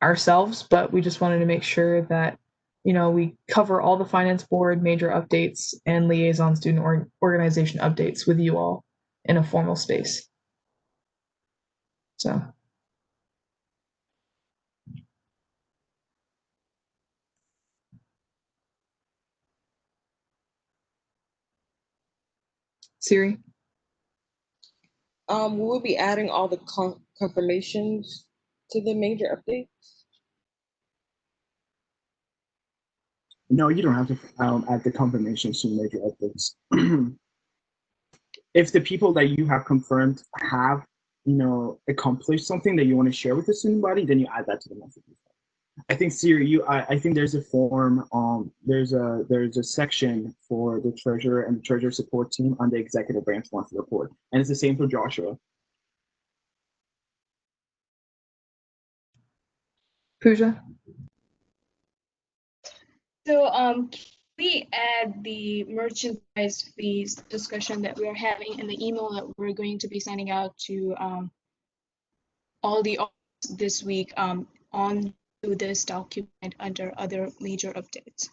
A: ourselves, but we just wanted to make sure that we cover all the finance board major updates and liaison student organization updates with you all in a formal space. So Siri?
I: We will be adding all the confirmations to the major updates.
M: No, you don't have to add the confirmations to major updates. If the people that you have confirmed have, accomplished something that you want to share with the student body, then you add that to the message. I think Siri, I think there's a form. There's a section for the treasurer and the treasurer support team on the executive branch monthly report, and it's the same for Joshua.
A: Pooja?
G: So can we add the merchandise fees discussion that we are having in the email that we're going to be sending out to all the offices this week on to this document under other major updates?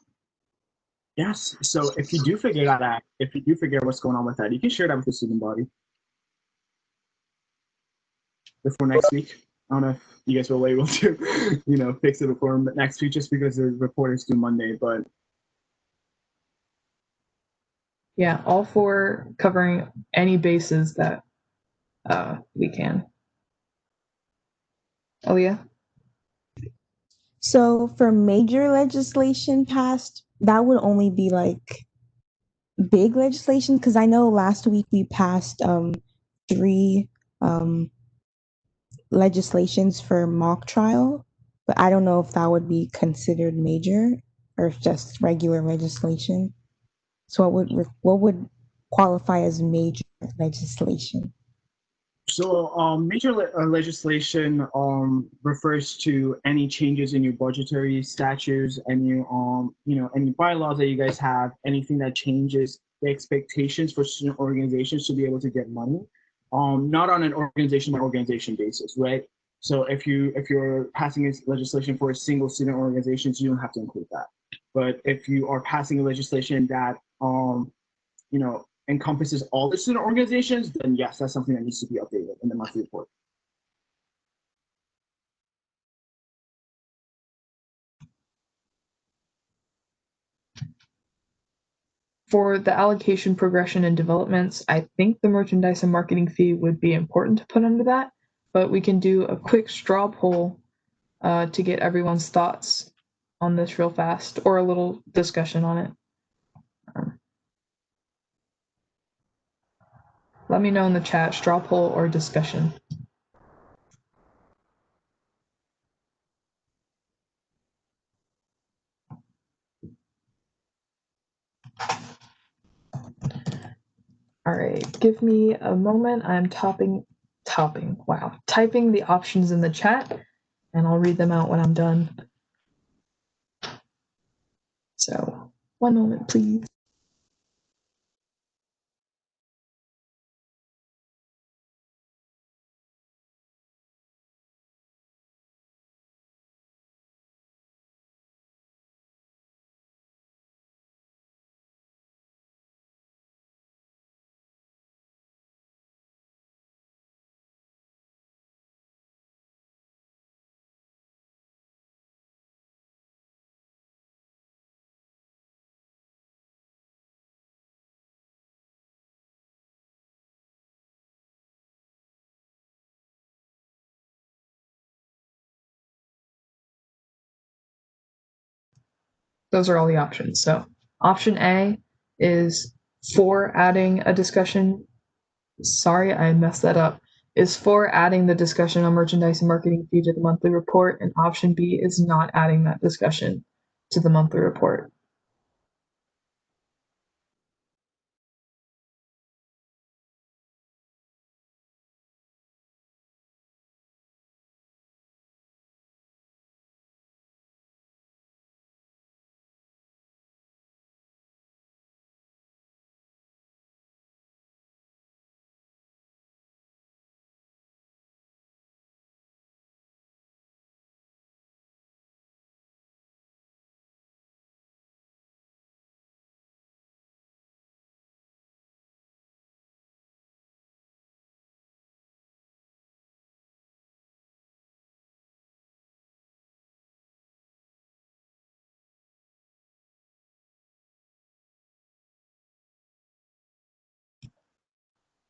M: Yes. So if you do figure that out, if you do figure out what's going on with that, you can share that with the student body before next week. I don't know if you guys will be able to, fix it before next week, just because the report is due Monday. But
A: Yeah, all for covering any bases that we can. Aaliyah?
B: So for major legislation passed, that would only be like big legislation, because I know last week we passed 3 legislations for mock trial, but I don't know if that would be considered major or if just regular legislation. So what would qualify as major legislation?
M: so major legislation refers to any changes in your budgetary statutes, any any bylaws that you guys have, anything that changes the expectations for student organizations to be able to get money, not on an organization by organization basis, right? So if you're passing this legislation for a single student organizations, you don't have to include that. But if you are passing a legislation that encompasses all the student organizations, then yes, that's something that needs to be updated in the monthly report.
A: For the allocation, progression, and developments, I think the merchandise and marketing fee would be important to put under that, but we can do a quick straw poll to get everyone's thoughts on this real fast, or a little discussion on it. Let me know in the chat, straw poll or discussion. All right, give me a moment. I'm typing the options in the chat, and I'll read them out when I'm done. So, one moment, please. Those are all the options. So option A is for adding a discussion. Sorry, I messed that up. Is for adding the discussion on merchandise and marketing fee to the monthly report, and option B is not adding that discussion to the monthly report.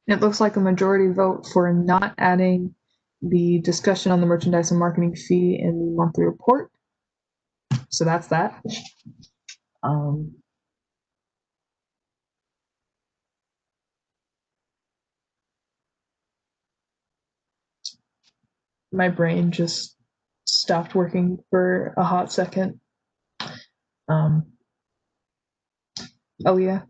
A: It looks like a majority vote for not adding the discussion on the merchandise and marketing fee in the monthly report. So that's that. My brain just stopped working for a hot second. Oh yeah.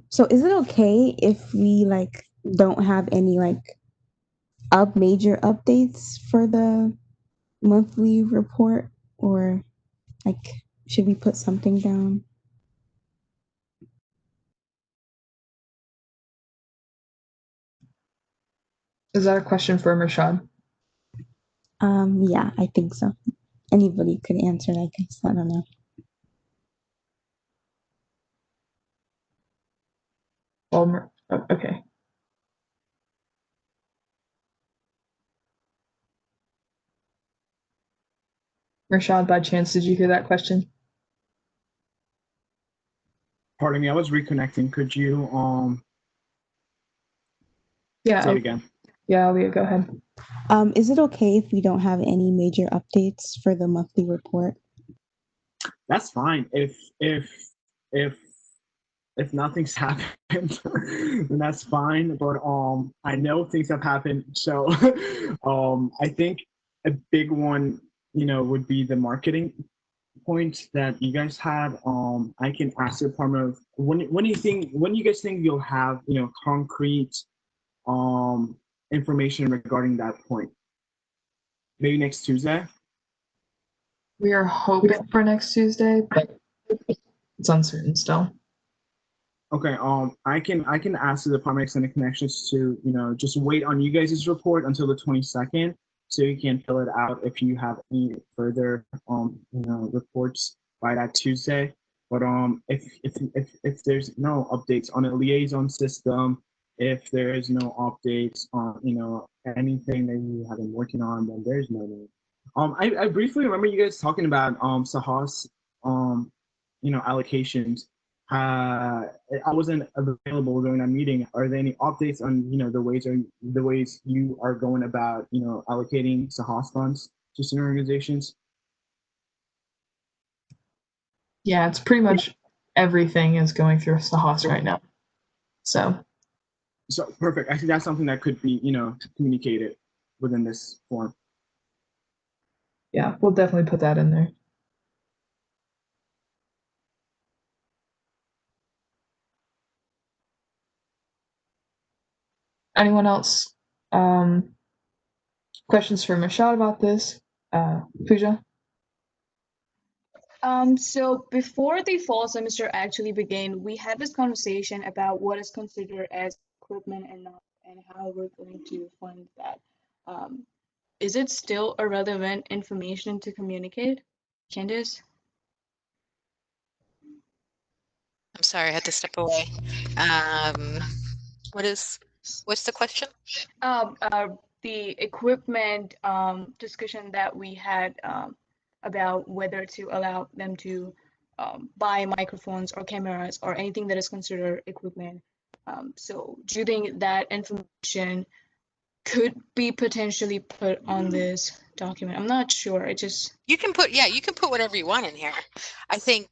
B: So is it okay if we like don't have any like major updates for the monthly report, or like should we put something down?
A: Is that a question for Rashad?
B: Yeah, I think so. Anybody could answer, I guess. I don't know.
A: Well, okay. Rashad, by chance, did you hear that question?
M: Pardon me, I was reconnecting. Could you
A: Yeah.
M: say it again?
A: Yeah, Leah, go ahead.
B: Is it okay if we don't have any major updates for the monthly report?
M: That's fine. If nothing's happened, then that's fine. But I know things have happened. So I think a big one, would be the marketing point that you guys had. I can ask the department of when you guys think you'll have concrete information regarding that point. Maybe next Tuesday.
A: We are hoping for next Tuesday, but it's uncertain still.
M: Okay, I can ask the Department of Extended Connections to, just wait on you guys' report until the 22nd, so you can fill it out if you have any further, reports by that Tuesday. But if there's no updates on a liaison system, if there is no updates on, anything that you have been working on, then there's no need. I briefly remember you guys talking about Sahas, allocations. I wasn't available during that meeting. Are there any updates on the ways you are going about allocating Sahas funds to student organizations?
A: Yeah, it's pretty much everything is going through Sahas right now. So
M: Perfect. I think that's something that could be communicated within this form.
A: Yeah, we'll definitely put that in there. Anyone else? Questions for Mashad about this? Pooja?
G: So before the fall semester actually began, we had this conversation about what is considered as equipment and not, and how we're going to fund that. Is it still a relevant information to communicate? Candice?
J: I'm sorry, I had to step away. What's the question?
G: The equipment discussion that we had about whether to allow them to buy microphones or cameras or anything that is considered equipment. So do you think that information could be potentially put on this document? I'm not sure.
J: You can put whatever you want in here. I think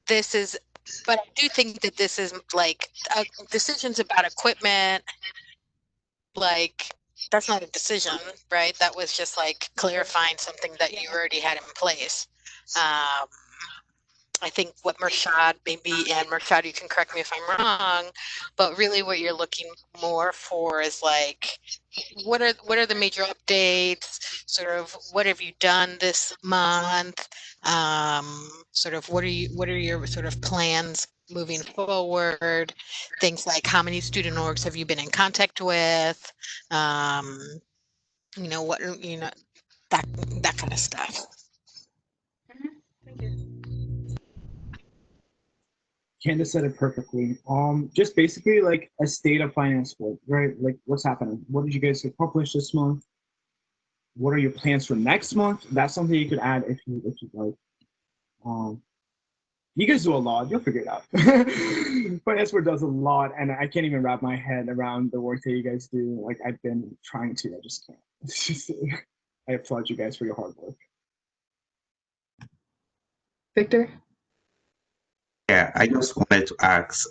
J: this is, but I do think that this is like decisions about equipment, like that's not a decision, right? That was just like clarifying something that you already had in place. I think what Mershad maybe, and Mershad, you can correct me if I'm wrong, but really what you're looking more for is like, what are the major updates? Sort of what have you done this month? Sort of what are your sort of plans moving forward? Things like how many student orgs have you been in contact with? That kind of stuff.
G: Thank you.
M: Candace said it perfectly. Just basically like a state of finance work, right? Like what's happening? What did you guys accomplish this month? What are your plans for next month? That's something you could add if you'd like. You guys do a lot. You'll figure it out. Finance board does a lot, and I can't even wrap my head around the work that you guys do. Like I've been trying to, I just can't. It's just, I applaud you guys for your hard work.
A: Victor?
L: Yeah, I just wanted to ask,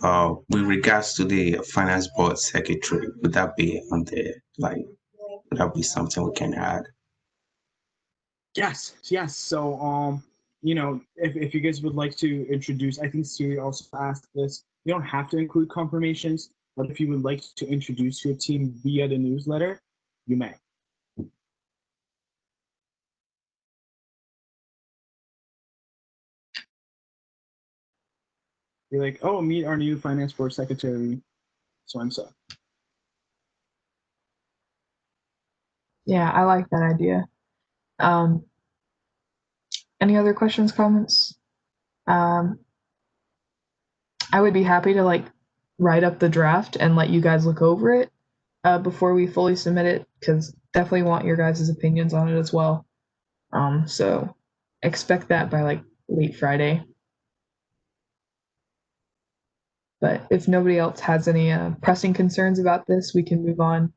L: with regards to the finance board secretary, would that be on the, like, would that be something we can add?
M: Yes. So, if you guys would like to introduce, I think Siri also asked this. You don't have to include confirmations, but if you would like to introduce your team via the newsletter, you may. You're like, oh, meet our new finance board secretary, so and so.
A: Yeah, I like that idea. Any other questions, comments? I would be happy to like write up the draft and let you guys look over it before we fully submit it, because definitely want your guys' opinions on it as well. So expect that by like late Friday. But if nobody else has any pressing concerns about this, we can move on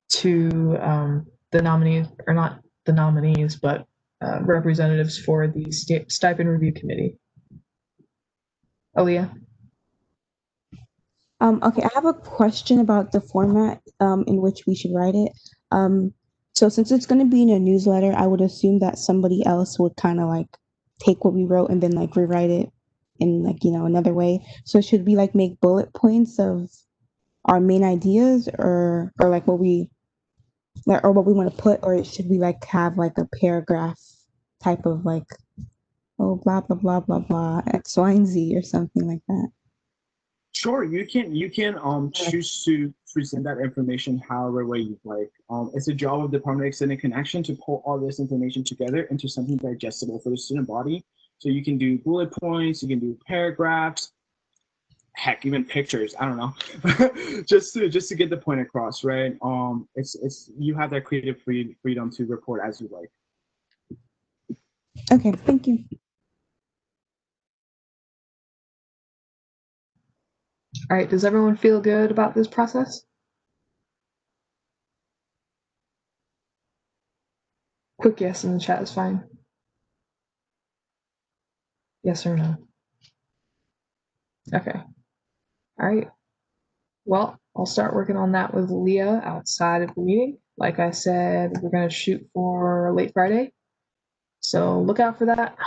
A: to the nominees, or not the nominees, but representatives for the stipend review committee. Aaliyah?
B: Okay, I have a question about the format in which we should write it. So since it's going to be in a newsletter, I would assume that somebody else would kind of like take what we wrote and then like rewrite it in like, another way. So should we like make bullet points of our main ideas or like what we like or what we want to put, or should we like have like a paragraph type of like, oh, blah, blah, blah, blah, blah, X, Y, and Z or something like that?
M: Sure, you can choose to present that information however way you like. It's a job of Department of Extended Connection to pull all this information together into something digestible for the student body. So you can do bullet points, you can do paragraphs, heck, even pictures. I don't know, just to get the point across, right? It's you have that creative freedom to report as you like.
B: Okay, thank you.
A: All right, does everyone feel good about this process? Quick yes in the chat is fine. Yes or no? Okay. All right. Well, I'll start working on that with Leah outside of the meeting. Like I said, we're going to shoot for late Friday. So look out for that.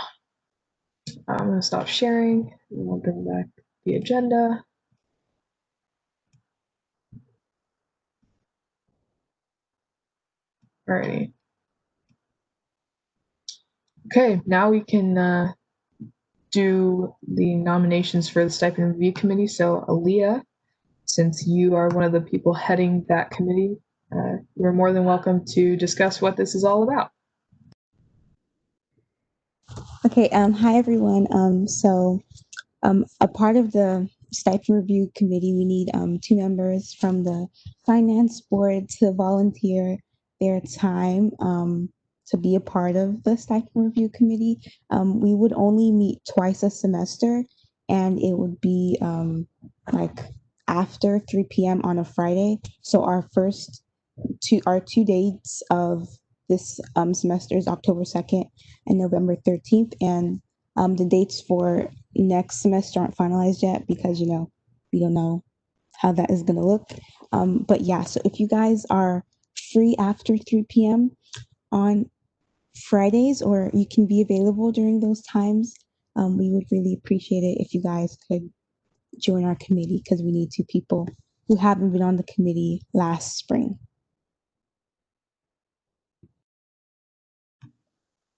A: I'm going to stop sharing. And we'll bring back the agenda. Alrighty. Okay, now we can do the nominations for the Stipend Review Committee. So Aaliyah, since you are one of the people heading that committee, you're more than welcome to discuss what this is all about.
B: Okay, hi everyone. So a part of the stipend review committee, we need 2 members from the finance board to volunteer their time to be a part of the stipend review committee. We would only meet twice a semester, and it would be like after 3 p.m. on a Friday. So our two dates of this semester is October 2nd and November 13th, and the dates for next semester aren't finalized yet because we don't know how that is going to look. But yeah, so if you guys are free after 3 p.m. on Fridays, or you can be available during those times, we would really appreciate it if you guys could join our committee, because we need 2 people who haven't been on the committee last spring.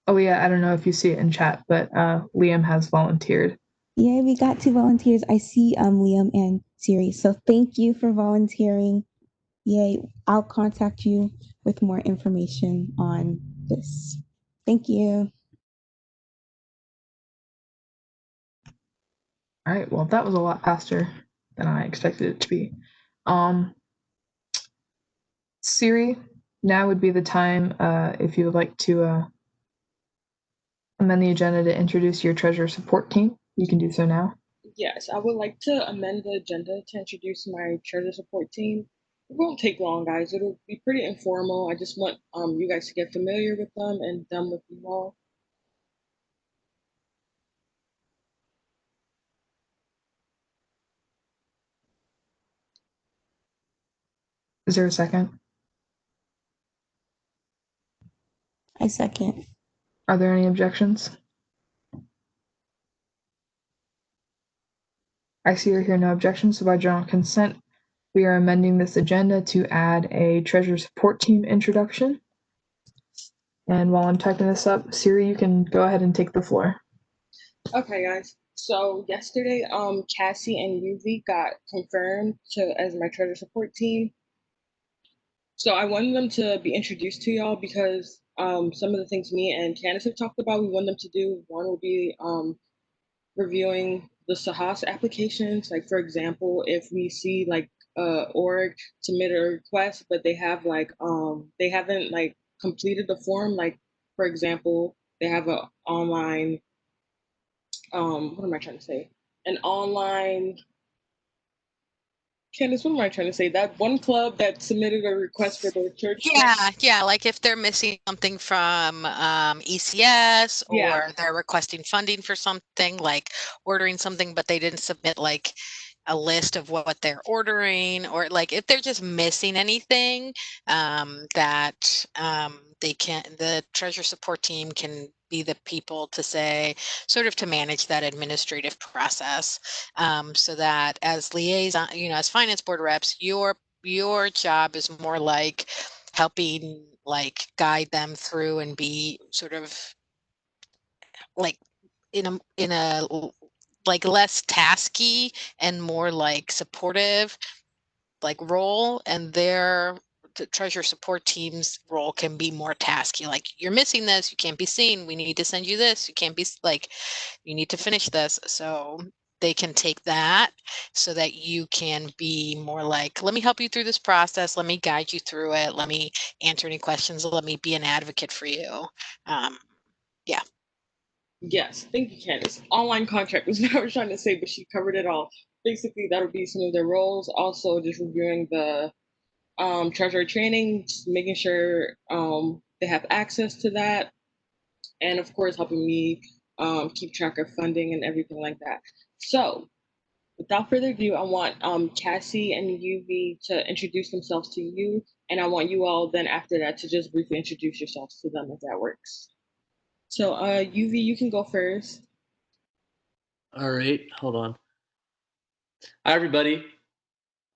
A: Oh yeah, I don't know if you see it in chat, but Liam has volunteered.
B: Yeah, we got 2 volunteers. I see Liam and Siri. So thank you for volunteering. Yay, I'll contact you with more information on this. Thank you.
A: All right, well, that was a lot faster than I expected it to be. Siri, now would be the time if you would like to amend the agenda to introduce your treasurer support team. You can do so now.
I: Yes, I would like to amend the agenda to introduce my treasure support team. It won't take long, guys. It'll be pretty informal. I just want you guys to get familiar with them and them with you all.
A: Is there a second?
B: I second.
A: Are there any objections? I see or hear no objections, so by general consent, we are amending this agenda to add a treasure support team introduction. And while I'm typing this up, Siri, you can go ahead and take the floor.
I: Okay, guys. So yesterday, Cassie and UV got confirmed as my treasure support team. So I wanted them to be introduced to y'all because some of the things me and Candace have talked about, we want them to do. One will be reviewing the Sahas applications. Like for example, if we see like org submit a request, but they have like they haven't like completed the form. Like for example, they have a online what am I trying to say? An online Candace, what am I trying to say? That one club that submitted a request for their church.
J: Yeah, like if they're missing something from ECS or
I: Yeah.
J: they're requesting funding for something, like ordering something, but they didn't submit like a list of what they're ordering, or like if they're just missing anything, that the treasure support team can be the people to say, sort of to manage that administrative process, so that as liaison, as finance board reps, your job is more like helping like guide them through and be sort of like in a like less tasky and more like supportive like role, and the treasure support team's role can be more tasky, like you're missing this, you can't be seen, we need to send you this, you can't be like, you need to finish this. So they can take that so that you can be more like, let me help you through this process, let me guide you through it, let me answer any questions, let me be an advocate for you. Yeah.
I: Yes, thank you, Candace. Online contract was what I was trying to say, but she covered it all. Basically, that'll be some of their roles. Also, just reviewing the treasury training, just making sure they have access to that, and of course, helping me keep track of funding and everything like that. So, without further ado, I want Cassie and UV to introduce themselves to you, and I want you all then after that to just briefly introduce yourselves to them if that works. So, UV, you can go first.
N: All right, hold on. Hi, everybody.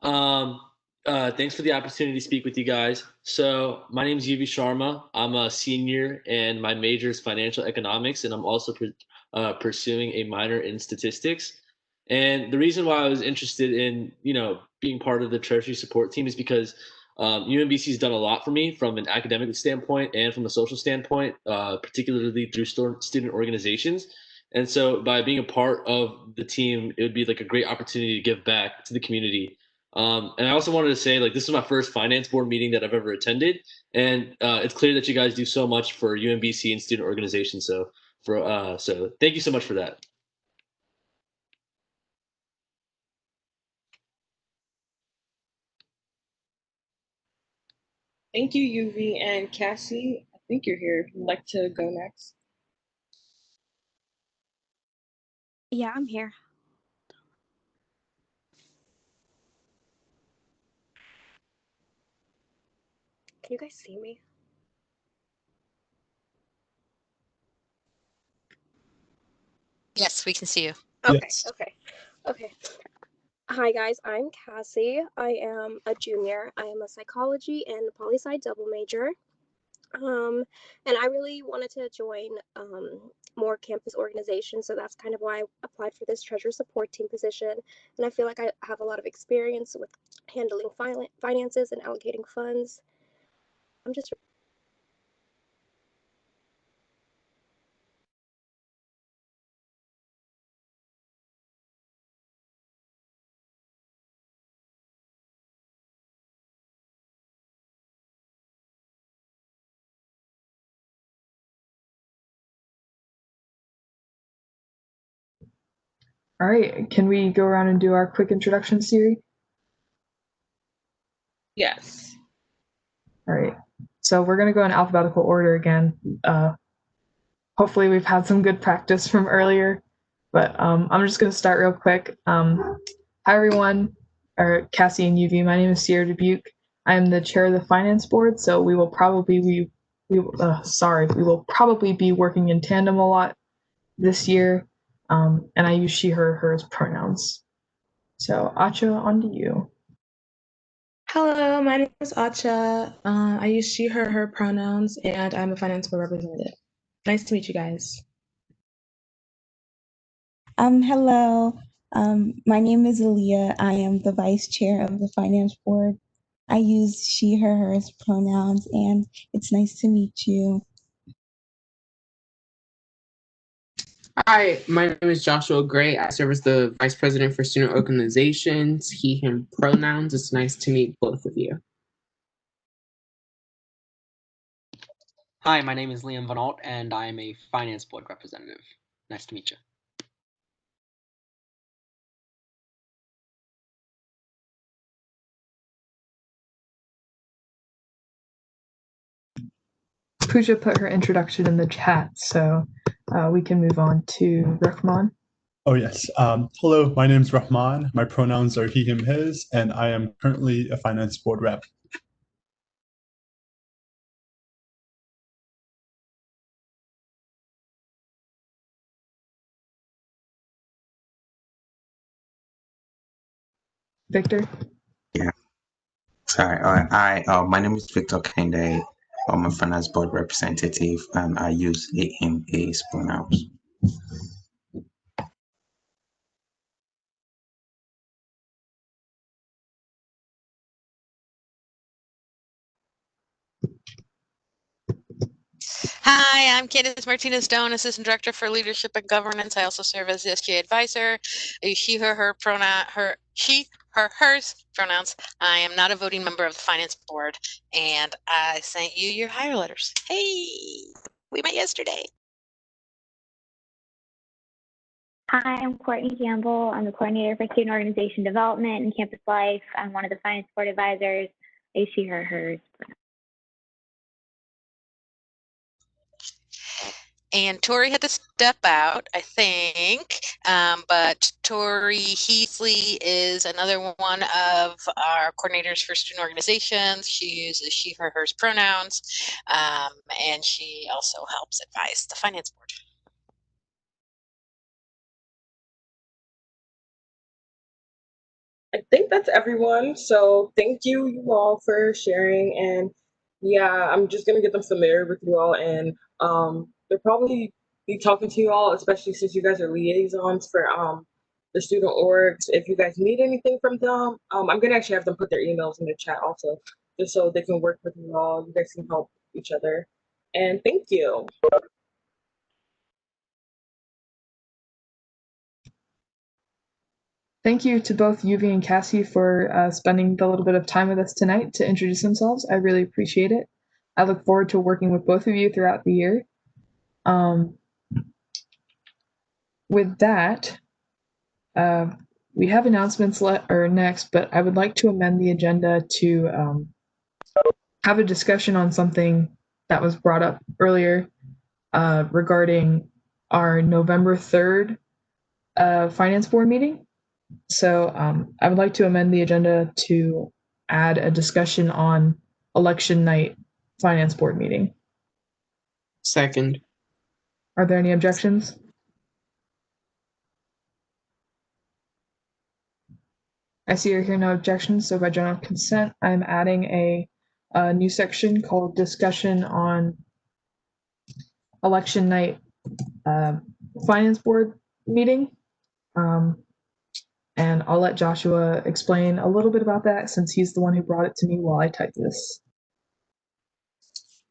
N: Thanks for the opportunity to speak with you guys. So my name is Yuvi Sharma. I'm a senior and my major is financial economics, and I'm also pursuing a minor in statistics. And the reason why I was interested in, being part of the Treasury support team is because UMBC has done a lot for me from an academic standpoint and from a social standpoint, particularly through student organizations. And so by being a part of the team, it would be like a great opportunity to give back to the community. And I also wanted to say, like, this is my first finance board meeting that I've ever attended, and it's clear that you guys do so much for UMBC and student organizations. So thank you so much for that.
I: Thank you, UV and Cassie. I think you're here. If you'd like to go next.
O: Yeah, I'm here. Can you guys see me?
J: Yes, we can see you.
O: Okay,
H: Yes.
O: okay. Hi guys, I'm Cassie. I am a junior. I am a psychology and poli-sci double major. And I really wanted to join more campus organizations, so that's kind of why I applied for this treasure support team position. And I feel like I have a lot of experience with handling finances and allocating funds. I'm just
A: All right, can we go around and do our quick introduction, Siri?
I: Yes.
A: All right, so we're going to go in alphabetical order again. Hopefully we've had some good practice from earlier, but I'm just going to start real quick. Hi, everyone, or Cassie and UV. My name is Sierra Dubuque. I am the chair of the finance board, so we will probably be working in tandem a lot this year, and I use she, her, hers pronouns. So Acha, on to you.
C: Hello, my name is Acha. I use she, her pronouns, and I'm a finance board representative. Nice to meet you guys.
B: Hello. My name is Aaliyah. I am the vice chair of the finance board. I use she, her, hers pronouns, and it's nice to meet you.
D: Hi, my name is Joshua Gray. I serve as the Vice President for Student Organizations, he, him pronouns. It's nice to meet both of you.
E: Hi, my name is Liam Van Alt, and I am a finance board representative. Nice to meet you.
A: Pooja put her introduction in the chat, so we can move on to Rahman.
H: Oh, yes. Hello, my name's Rahman. My pronouns are he, him, his, and I am currently a finance board rep.
A: Victor?
L: Yeah. Sorry. My name is Victor Kende. I'm a finance board representative, and I use he, him, his pronouns.
J: Hi, I'm Candace Martinez-Doan, Assistant Director for Leadership and Governance. I also serve as the SGA advisor. I use she, her pronoun, hers pronouns. I am not a voting member of the Finance Board, and I sent you your hire letters. Hey, we met yesterday.
P: Hi, I'm Courtney Campbell. I'm the coordinator for student organization development and campus life. I'm one of the finance board advisors. I use she, her, hers.
J: And Tori had to step out, I think, but Tori Heasley is another one of our coordinators for student organizations. She uses she, her, hers pronouns, and she also helps advise the finance board.
I: I think that's everyone. So thank you all for sharing. And yeah, I'm just gonna get them familiar with you all, and they'll probably be talking to you all, especially since you guys are liaisons for the student orgs. If you guys need anything from them, I'm gonna actually have them put their emails in the chat also, just so they can work with you all. You guys can help each other. And thank you.
A: Thank you to both Yuvi and Cassie for spending the little bit of time with us tonight to introduce themselves. I really appreciate it. I look forward to working with both of you throughout the year. With that, we have announcements next, but I would like to amend the agenda to have a discussion on something that was brought up earlier regarding our November 3rd finance board meeting. So I would like to amend the agenda to add a discussion on election night finance board meeting.
D: Second.
A: Are there any objections? I see or hear no objections, so by general consent, I'm adding a new section called discussion on election night finance board meeting. And I'll let Joshua explain a little bit about that since he's the one who brought it to me while I typed this.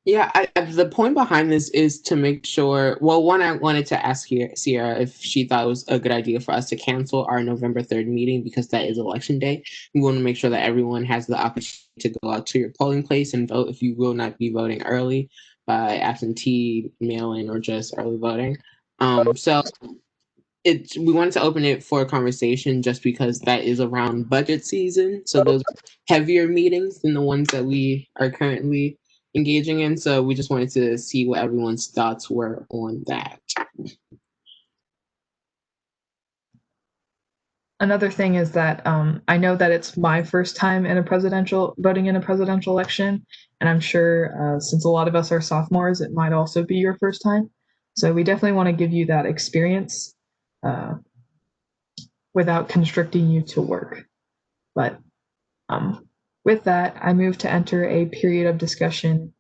D: Yeah, the point behind this is to make sure, well, one, I wanted to ask Sierra if she thought it was a good idea for us to cancel our November 3rd meeting because that is election day. We want to make sure that everyone has the opportunity to go out to your polling place and vote if you will not be voting early by absentee, mail-in, or just early voting. So we wanted to open it for a conversation just because that is around budget season. So those are heavier meetings than the ones that we are currently engaging in. So we just wanted to see what everyone's thoughts were on that.
A: Another thing is that I know that it's my first time in voting in a presidential election, and I'm sure since a lot of us are sophomores, it might also be your first time. So we definitely want to give you that experience without constricting you to work. But with that, I move to enter a period of discussion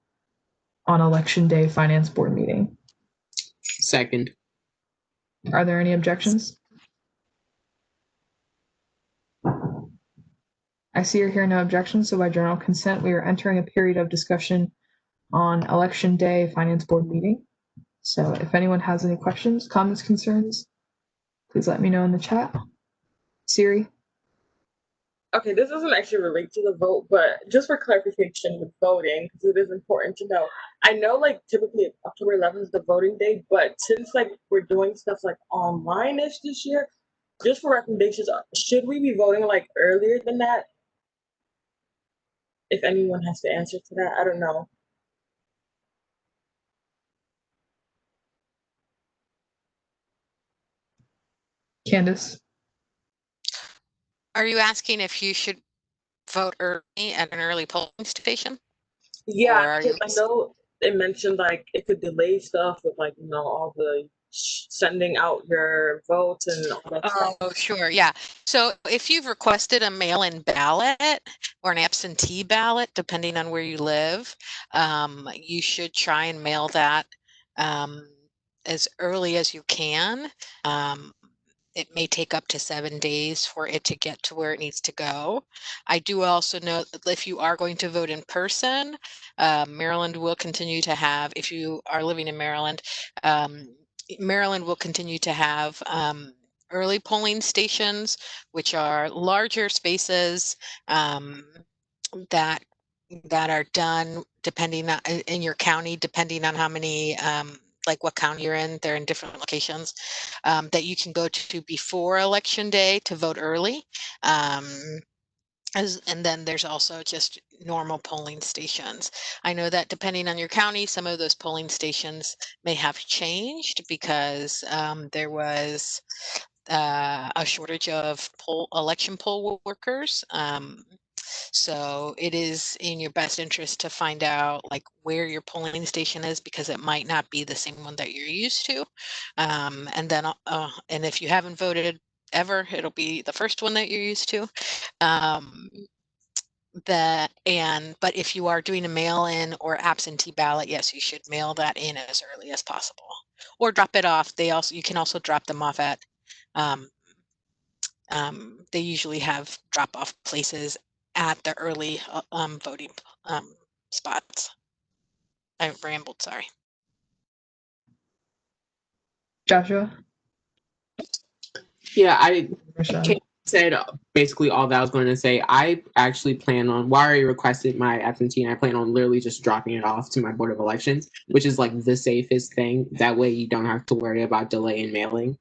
A: on Election Day Finance Board meeting.
D: Second.
A: Are there any objections? I see or hear no objections, so by general consent, we are entering a period of discussion on Election Day Finance Board meeting. So if anyone has any questions, comments, concerns, please let me know in the chat. Siri?
I: Okay, this doesn't actually relate to the vote, but just for clarification with voting, because it is important to know. I know like typically October 11th is the voting day, but since like we're doing stuff like online-ish this year, just for recommendations, should we be voting like earlier than that? If anyone has to answer to that, I don't know.
A: Candace?
J: Are you asking if you should vote early at an early polling station?
I: Yeah,
J: Or are
I: because
J: you
I: I know it mentioned like it could delay stuff with like, you know, all the sending out your votes and all that stuff.
J: Oh, sure. Yeah. So if you've requested a mail-in ballot or an absentee ballot, depending on where you live, you should try and mail that as early as you can. It may take up to 7 days for it to get to where it needs to go. I do also know that if you are going to vote in person, Maryland will continue to have, if you are living in Maryland, Maryland will continue to have early polling stations, which are larger spaces that are done depending on in your county, depending on how many like what county you're in. They're in different locations that you can go to before election day to vote early. And then there's also just normal polling stations. I know that depending on your county, some of those polling stations may have changed because there was a shortage of election poll workers. So it is in your best interest to find out like where your polling station is, because it might not be the same one that you're used to. And then, and if you haven't voted ever, it'll be the first one that you're used to. But if you are doing a mail-in or absentee ballot, yes, you should mail that in as early as possible, or drop it off. You can also drop them off at. They usually have drop-off places at the early voting spots. I rambled, sorry.
A: Joshua?
D: Yeah, I said basically all that I was going to say. I actually plan on, well, I already requested my absentee, and I plan on literally just dropping it off to my Board of Elections, which is like the safest thing. That way you don't have to worry about delay in mailing.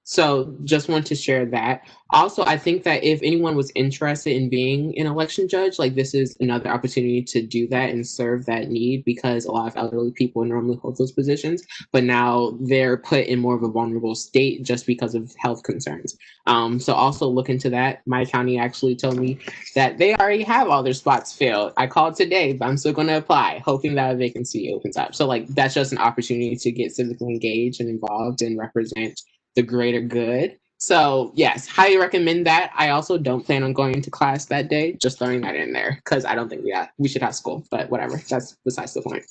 D: So just want to share that. Also, I think that if anyone was interested in being an election judge, like this is another opportunity to do that and serve that need, because a lot of elderly people normally hold those positions, but now they're put in more of a vulnerable state just because of health concerns. So also look into that. My county actually told me that they already have all their spots filled. I called today, but I'm still going to apply, hoping that a vacancy opens up. So like that's just an opportunity to get civically engaged and involved and represent the greater good. So yes, highly recommend that. I also don't plan on going to class that day, just throwing that in there, because I don't think we should have school, but whatever, that's besides the point.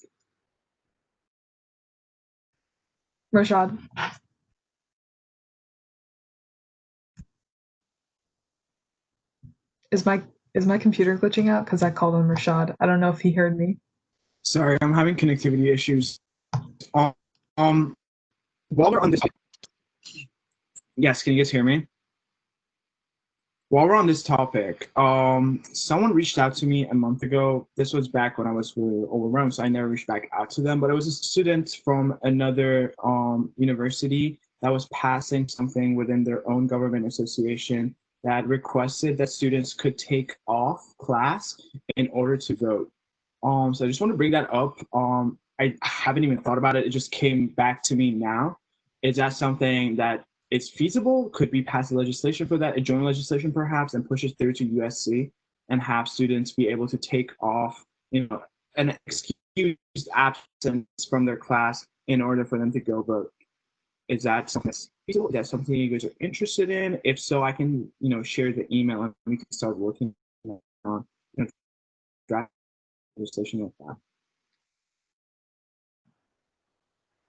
A: Rashad? Is my computer glitching out? Because I called him Rashad. I don't know if he heard me.
M: Sorry, I'm having connectivity issues. While we're on this, yes, can you guys hear me? While we're on this topic, someone reached out to me a month ago. This was back when I was really overwhelmed, so I never reached back out to them. But it was a student from another university that was passing something within their own government association that requested that students could take off class in order to vote. So I just want to bring that up. I haven't even thought about it. It just came back to me now. Is that something that is feasible? Could we pass a legislation for that, a joint legislation perhaps, and push it through to USC and have students be able to take off, an excused absence from their class in order for them to go vote? Is that something that's feasible? Is that something you guys are interested in? If so, I can, share the email and we can start working on draft legislation like that.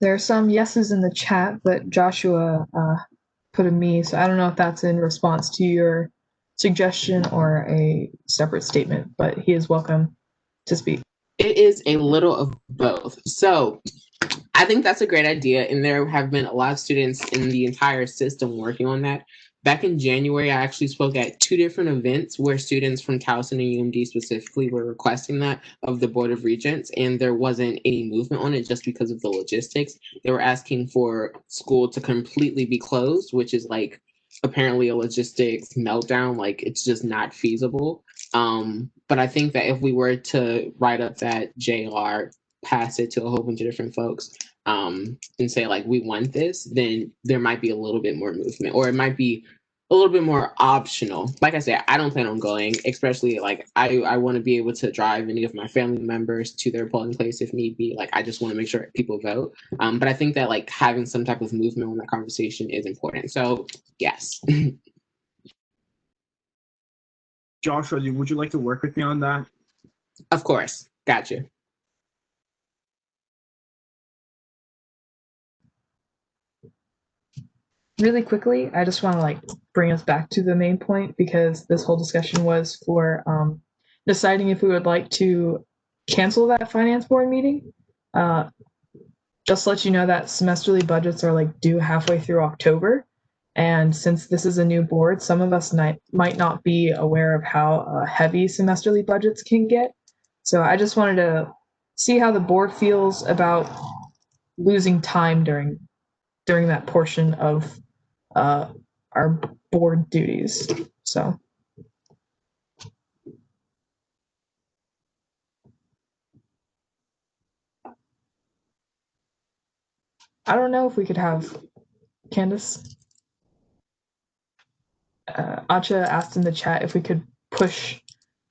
A: There are some yeses in the chat, but Joshua put a me, so I don't know if that's in response to your suggestion or a separate statement, but he is welcome to speak.
D: It is a little of both. So I think that's a great idea, and there have been a lot of students in the entire system working on that. Back in January, I actually spoke at 2 different events where students from Towson and UMD specifically were requesting that of the Board of Regents, and there wasn't any movement on it just because of the logistics. They were asking for school to completely be closed, which is like apparently a logistics meltdown. Like, it's just not feasible. But I think that if we were to write up that JR, pass it to a whole bunch of different folks, and say like, we want this, then there might be a little bit more movement, or it might be a little bit more optional. Like I said, I don't plan on going, especially like I want to be able to drive any of my family members to their polling place if need be. Like, I just want to make sure people vote. But I think that like having some type of movement on that conversation is important. So yes.
M: Joshua, would you like to work with me on that?
D: Of course. Gotcha.
A: Really quickly, I just want to bring us back to the main point, because this whole discussion was for deciding if we would like to cancel that finance board meeting. Just to let you know that semesterly budgets are due halfway through October. And since this is a new board, some of us might not be aware of how heavy semesterly budgets can get. So I just wanted to see how the board feels about losing time during that portion of our board duties. So I don't know if we could have Candace. Acha asked in the chat if we could push.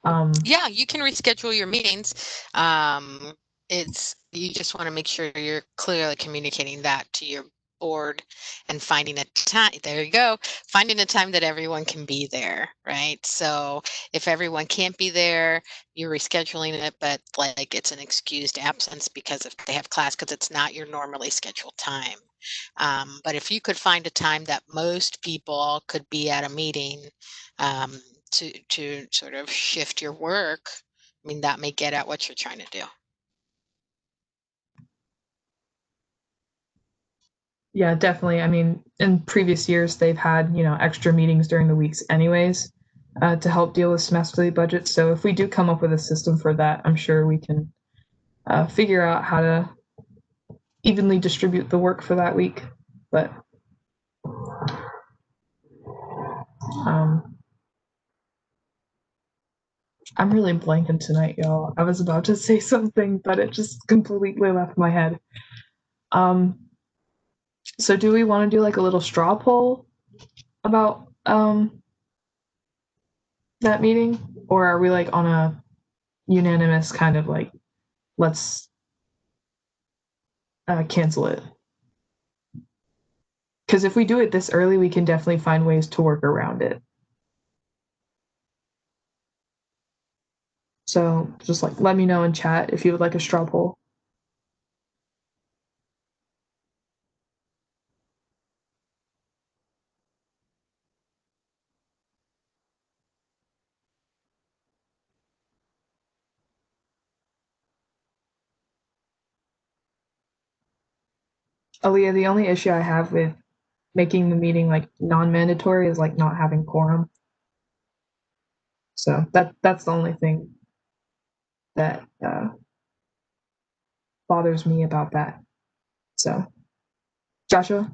J: Yeah, you can reschedule your meetings. You just want to make sure you're clearly communicating that to your board and finding a time. There you go. Finding a time that everyone can be there, right? So if everyone can't be there, you're rescheduling it, but it's an excused absence because if they have class, because it's not your normally scheduled time. But if you could find a time that most people could be at a meeting, to sort of shift your work, I mean, that may get at what you're trying to do.
A: Yeah, definitely. I mean, in previous years, they've had, extra meetings during the weeks anyways, to help deal with semesterly budgets. So if we do come up with a system for that, I'm sure we can figure out how to evenly distribute the work for that week. But I'm really blanking tonight, y'all. I was about to say something, but it just completely left my head. So do we want to do a little straw poll about that meeting, or are we on a unanimous kind of let's cancel it? Because if we do it this early, we can definitely find ways to work around it. So just let me know in chat if you would like a straw poll. Aaliyah, the only issue I have with making the meeting non-mandatory is not having quorum. So that's the only thing that bothers me about that. So, Joshua?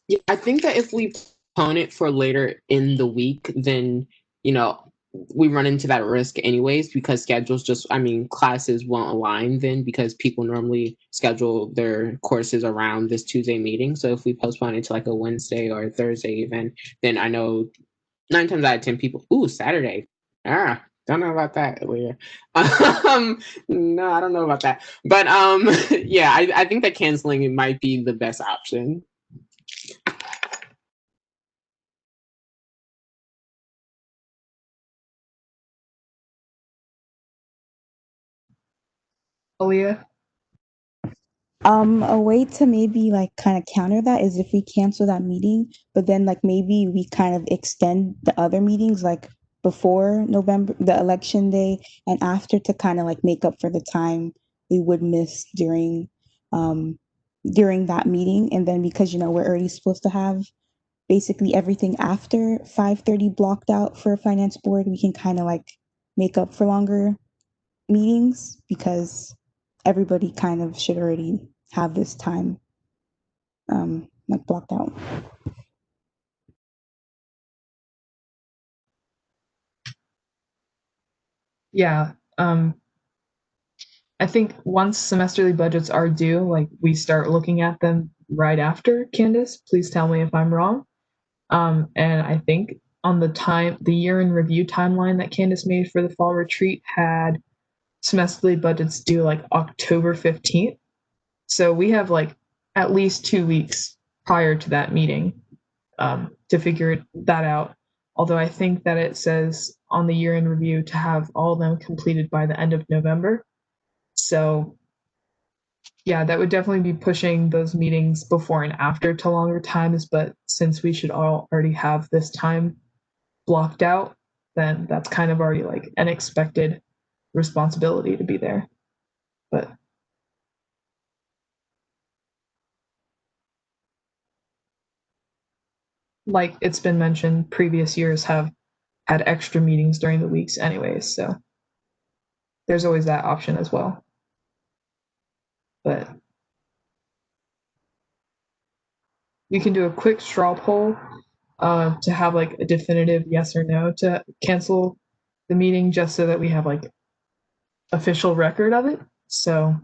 D: Yeah, I think that if we postpone it for later in the week, then, we run into that risk anyways, because classes won't align then, because people normally schedule their courses around this Tuesday meeting. So if we postpone it to like a Wednesday or a Thursday even, then I know 9 times out of 10 people, Saturday. Don't know about that, Leah. No, I don't know about that. But yeah, I think that canceling it might be the best option.
A: Aaliyah?
B: A way to maybe like kind of counter that is if we cancel that meeting, but then like maybe we kind of extend the other meetings like before November, the election day, and after, to kind of like make up for the time we would miss during that meeting. And then because we're already supposed to have basically everything after 5:30 blocked out for finance board, we can kind of like make up for longer meetings because everybody kind of should already have this time like blocked out.
A: Yeah. I think once semesterly budgets are due, like we start looking at them right after. Candace, please tell me if I'm wrong. And I think on the year in review timeline that Candace made for the fall retreat had semesterly budgets due like October 15th. So we have like at least 2 weeks prior to that meeting to figure that out. Although I think that it says on the year in review to have all of them completed by the end of November. So yeah, that would definitely be pushing those meetings before and after to longer times. But since we should all already have this time blocked out, then that's kind of already like an expected responsibility to be there. But like it's been mentioned, previous years have had extra meetings during the weeks anyways, so there's always that option as well. But we can do a quick straw poll to have like a definitive yes or no to cancel the meeting, just so that we have like official record of it. So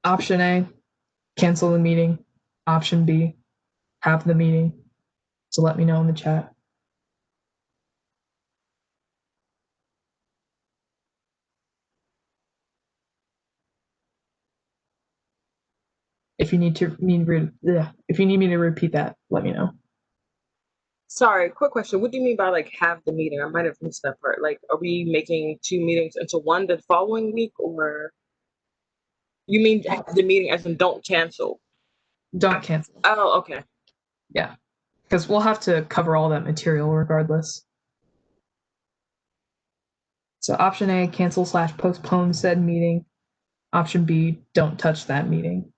A: option A, cancel the meeting. Option B, have the meeting. So let me know in the chat. If you need me to repeat that, let me know.
I: Sorry, quick question. What do you mean by like have the meeting? I might have missed that part. Like, are we making 2 meetings into one the following week, or you mean have the meeting as in don't cancel?
A: Don't cancel.
I: Oh, okay.
A: Yeah, because we'll have to cover all that material regardless. So option A, cancel/postpone said meeting. Option B, don't touch that meeting.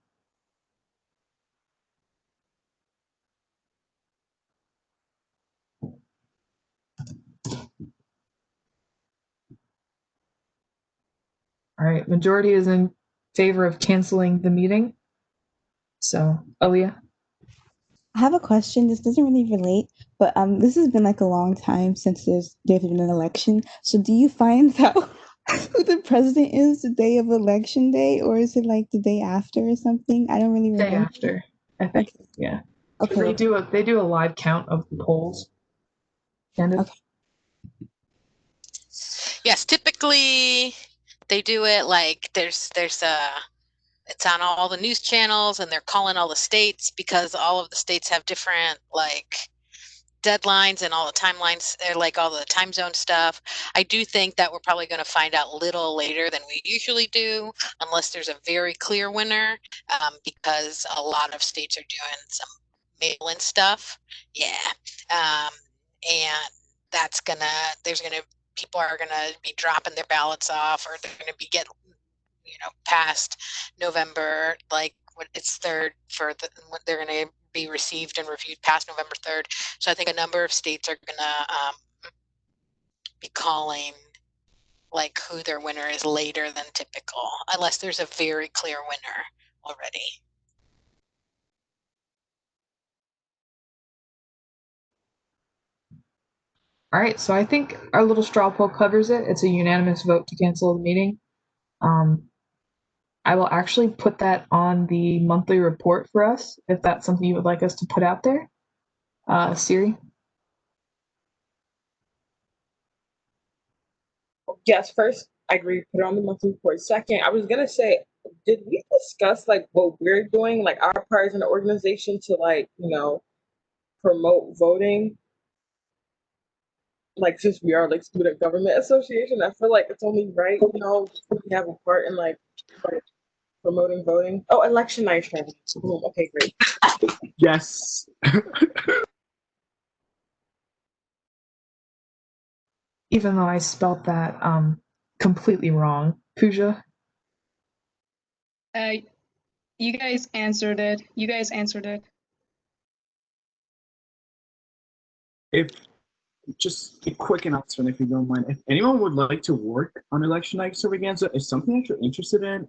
A: All right, majority is in favor of canceling the meeting. So, Aaliyah?
B: I have a question. This doesn't really relate, but this has been like a long time since there's been an election. So do you find out who the president is the day of election day, or is it like the day after or something? I don't really remember.
A: Day after, I think. Okay. Yeah.
B: Okay.
A: They do a live count of the polls. Candace?
B: Okay.
J: Yes, typically they do it like there's it's on all the news channels, and they're calling all the states because all of the states have different like deadlines and all the timelines, like all the time zone stuff. I do think that we're probably going to find out a little later than we usually do, unless there's a very clear winner, because a lot of states are doing some mail-in stuff. Yeah. And that's people are gonna be dropping their ballots off, or they're gonna be past November, like it's 3rd when they're going to be received and reviewed past November 3rd. So I think a number of states are going to be calling like who their winner is later than typical, unless there's a very clear winner already.
A: All right, so I think our little straw poll covers it. It's a unanimous vote to cancel the meeting. I will actually put that on the monthly report for us, if that's something you would like us to put out there. Siri?
I: Yes, first, I agree. Put it on the monthly report. Second, I was gonna say, did we discuss like what we're doing, like our part as an organization to like, promote voting? Like since we are like student government association, I feel like it's only right, we have a part in like promoting voting. Oh, election night training. Okay, great.
M: Yes.
A: Even though I spelt that completely wrong. Pooja?
Q: You guys answered it.
M: If just a quick announcement, if you don't mind, if anyone would like to work on election night extravaganza, is something that you're interested in,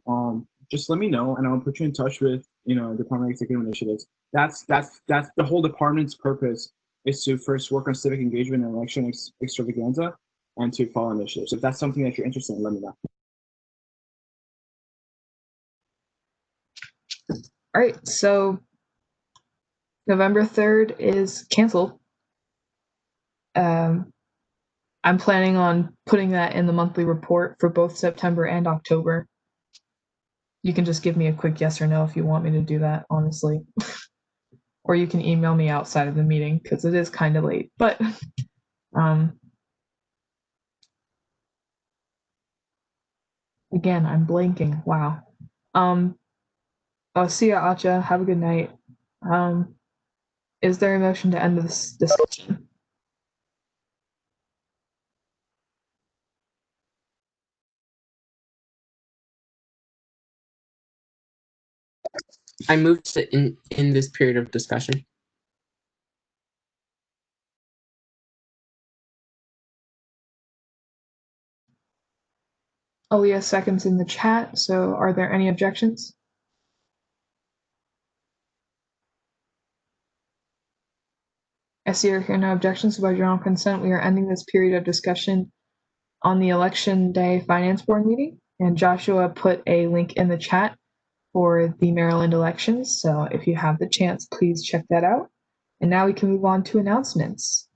M: just let me know and I'll put you in touch with, Department of Executive Initiatives. That's the whole department's purpose is to first work on civic engagement and election extravaganza and to follow initiatives. If that's something that you're interested in, let me know.
A: All right, so November 3rd is canceled. I'm planning on putting that in the monthly report for both September and October. You can just give me a quick yes or no if you want me to do that, honestly. Or you can email me outside of the meeting because it is kind of late. But again, I'm blanking. Wow. See ya, Acha. Have a good night. Is there a motion to end this discussion?
D: I moved to in this period of discussion.
A: Aaliyah seconds in the chat. So are there any objections? I see or hear no objections, so by general consent, we are ending this period of discussion on the election day finance board meeting. And Joshua put a link in the chat for the Maryland elections. So if you have the chance, please check that out. And now we can move on to announcements.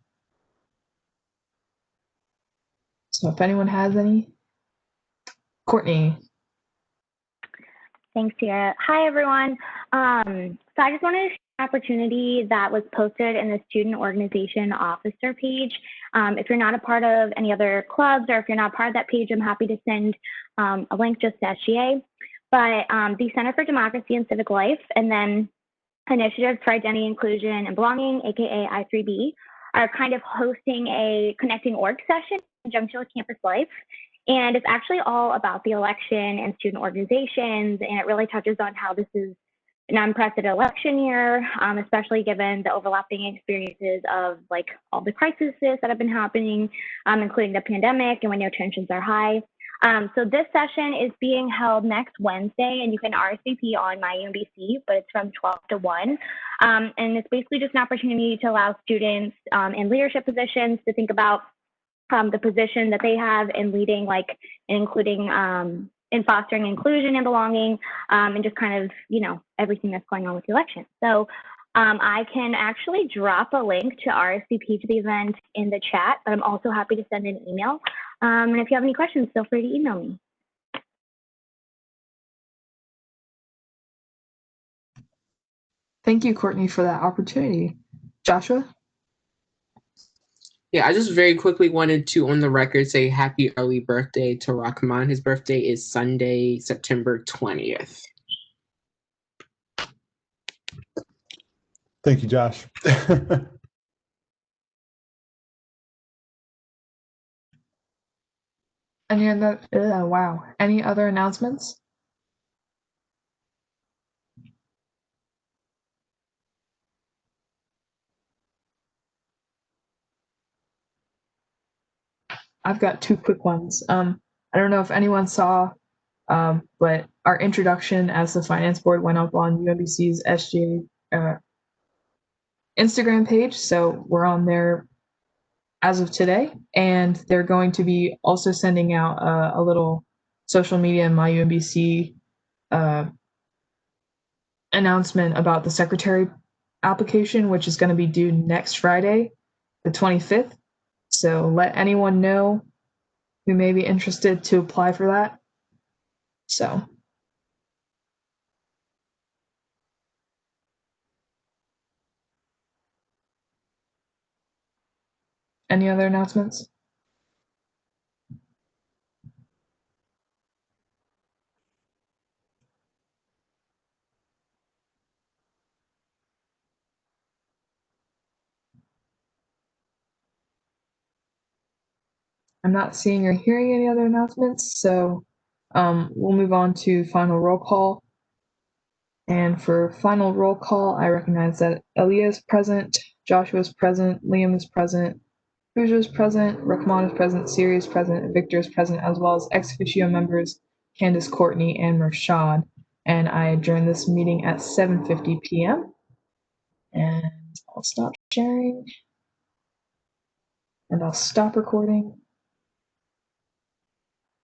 A: So if anyone has any, Courtney.
P: Thanks, Sierra. Hi, everyone. So I just wanted to share an opportunity that was posted in the Student Organization Officer page. If you're not a part of any other clubs or if you're not part of that page, I'm happy to send a link just to SGA. But the Center for Democracy and Civic Life and then Initiatives for Identity, Inclusion, and Belonging, aka I3B, are kind of hosting a connecting org session in conjunction with Campus Life. And it's actually all about the election and student organizations, and it really touches on how this is an unprecedented election year, especially given the overlapping experiences of like all the crises that have been happening, including the pandemic and when your tensions are high. So this session is being held next Wednesday, and you can RSVP on my UMBC, but it's from 12 to 1. And it's basically just an opportunity to allow students in leadership positions to think about the position that they have in leading, like, and including in fostering inclusion and belonging, and just kind of, everything that's going on with the election. So I can actually drop a link to RSVP to the event in the chat, but I'm also happy to send an email. And if you have any questions, feel free to email me.
A: Thank you, Courtney, for that opportunity. Joshua?
D: Yeah, I just very quickly wanted to, on the record, say happy early birthday to Rahman. His birthday is Sunday, September 20th.
H: Thank you, Josh.
A: Any other announcements? I've got two quick ones. I don't know if anyone saw, but our introduction as the finance board went up on UMBC's SGA Instagram page. So we're on there as of today, and they're going to be also sending out a little social media and my UMBC announcement about the secretary application, which is going to be due next Friday, the 25th. So let anyone know who may be interested to apply for that. So. Any other announcements? I'm not seeing or hearing any other announcements, so we'll move on to final roll call. And for final roll call, I recognize that Aaliyah is present, Joshua is present, Liam is present, Pooja is present, Rahman is present, Siri is present, Victor is present, as well as ex officio members Candace, Courtney, and Mershad. And I adjourn this meeting at 7:50 p.m. And I'll stop sharing. And I'll stop recording.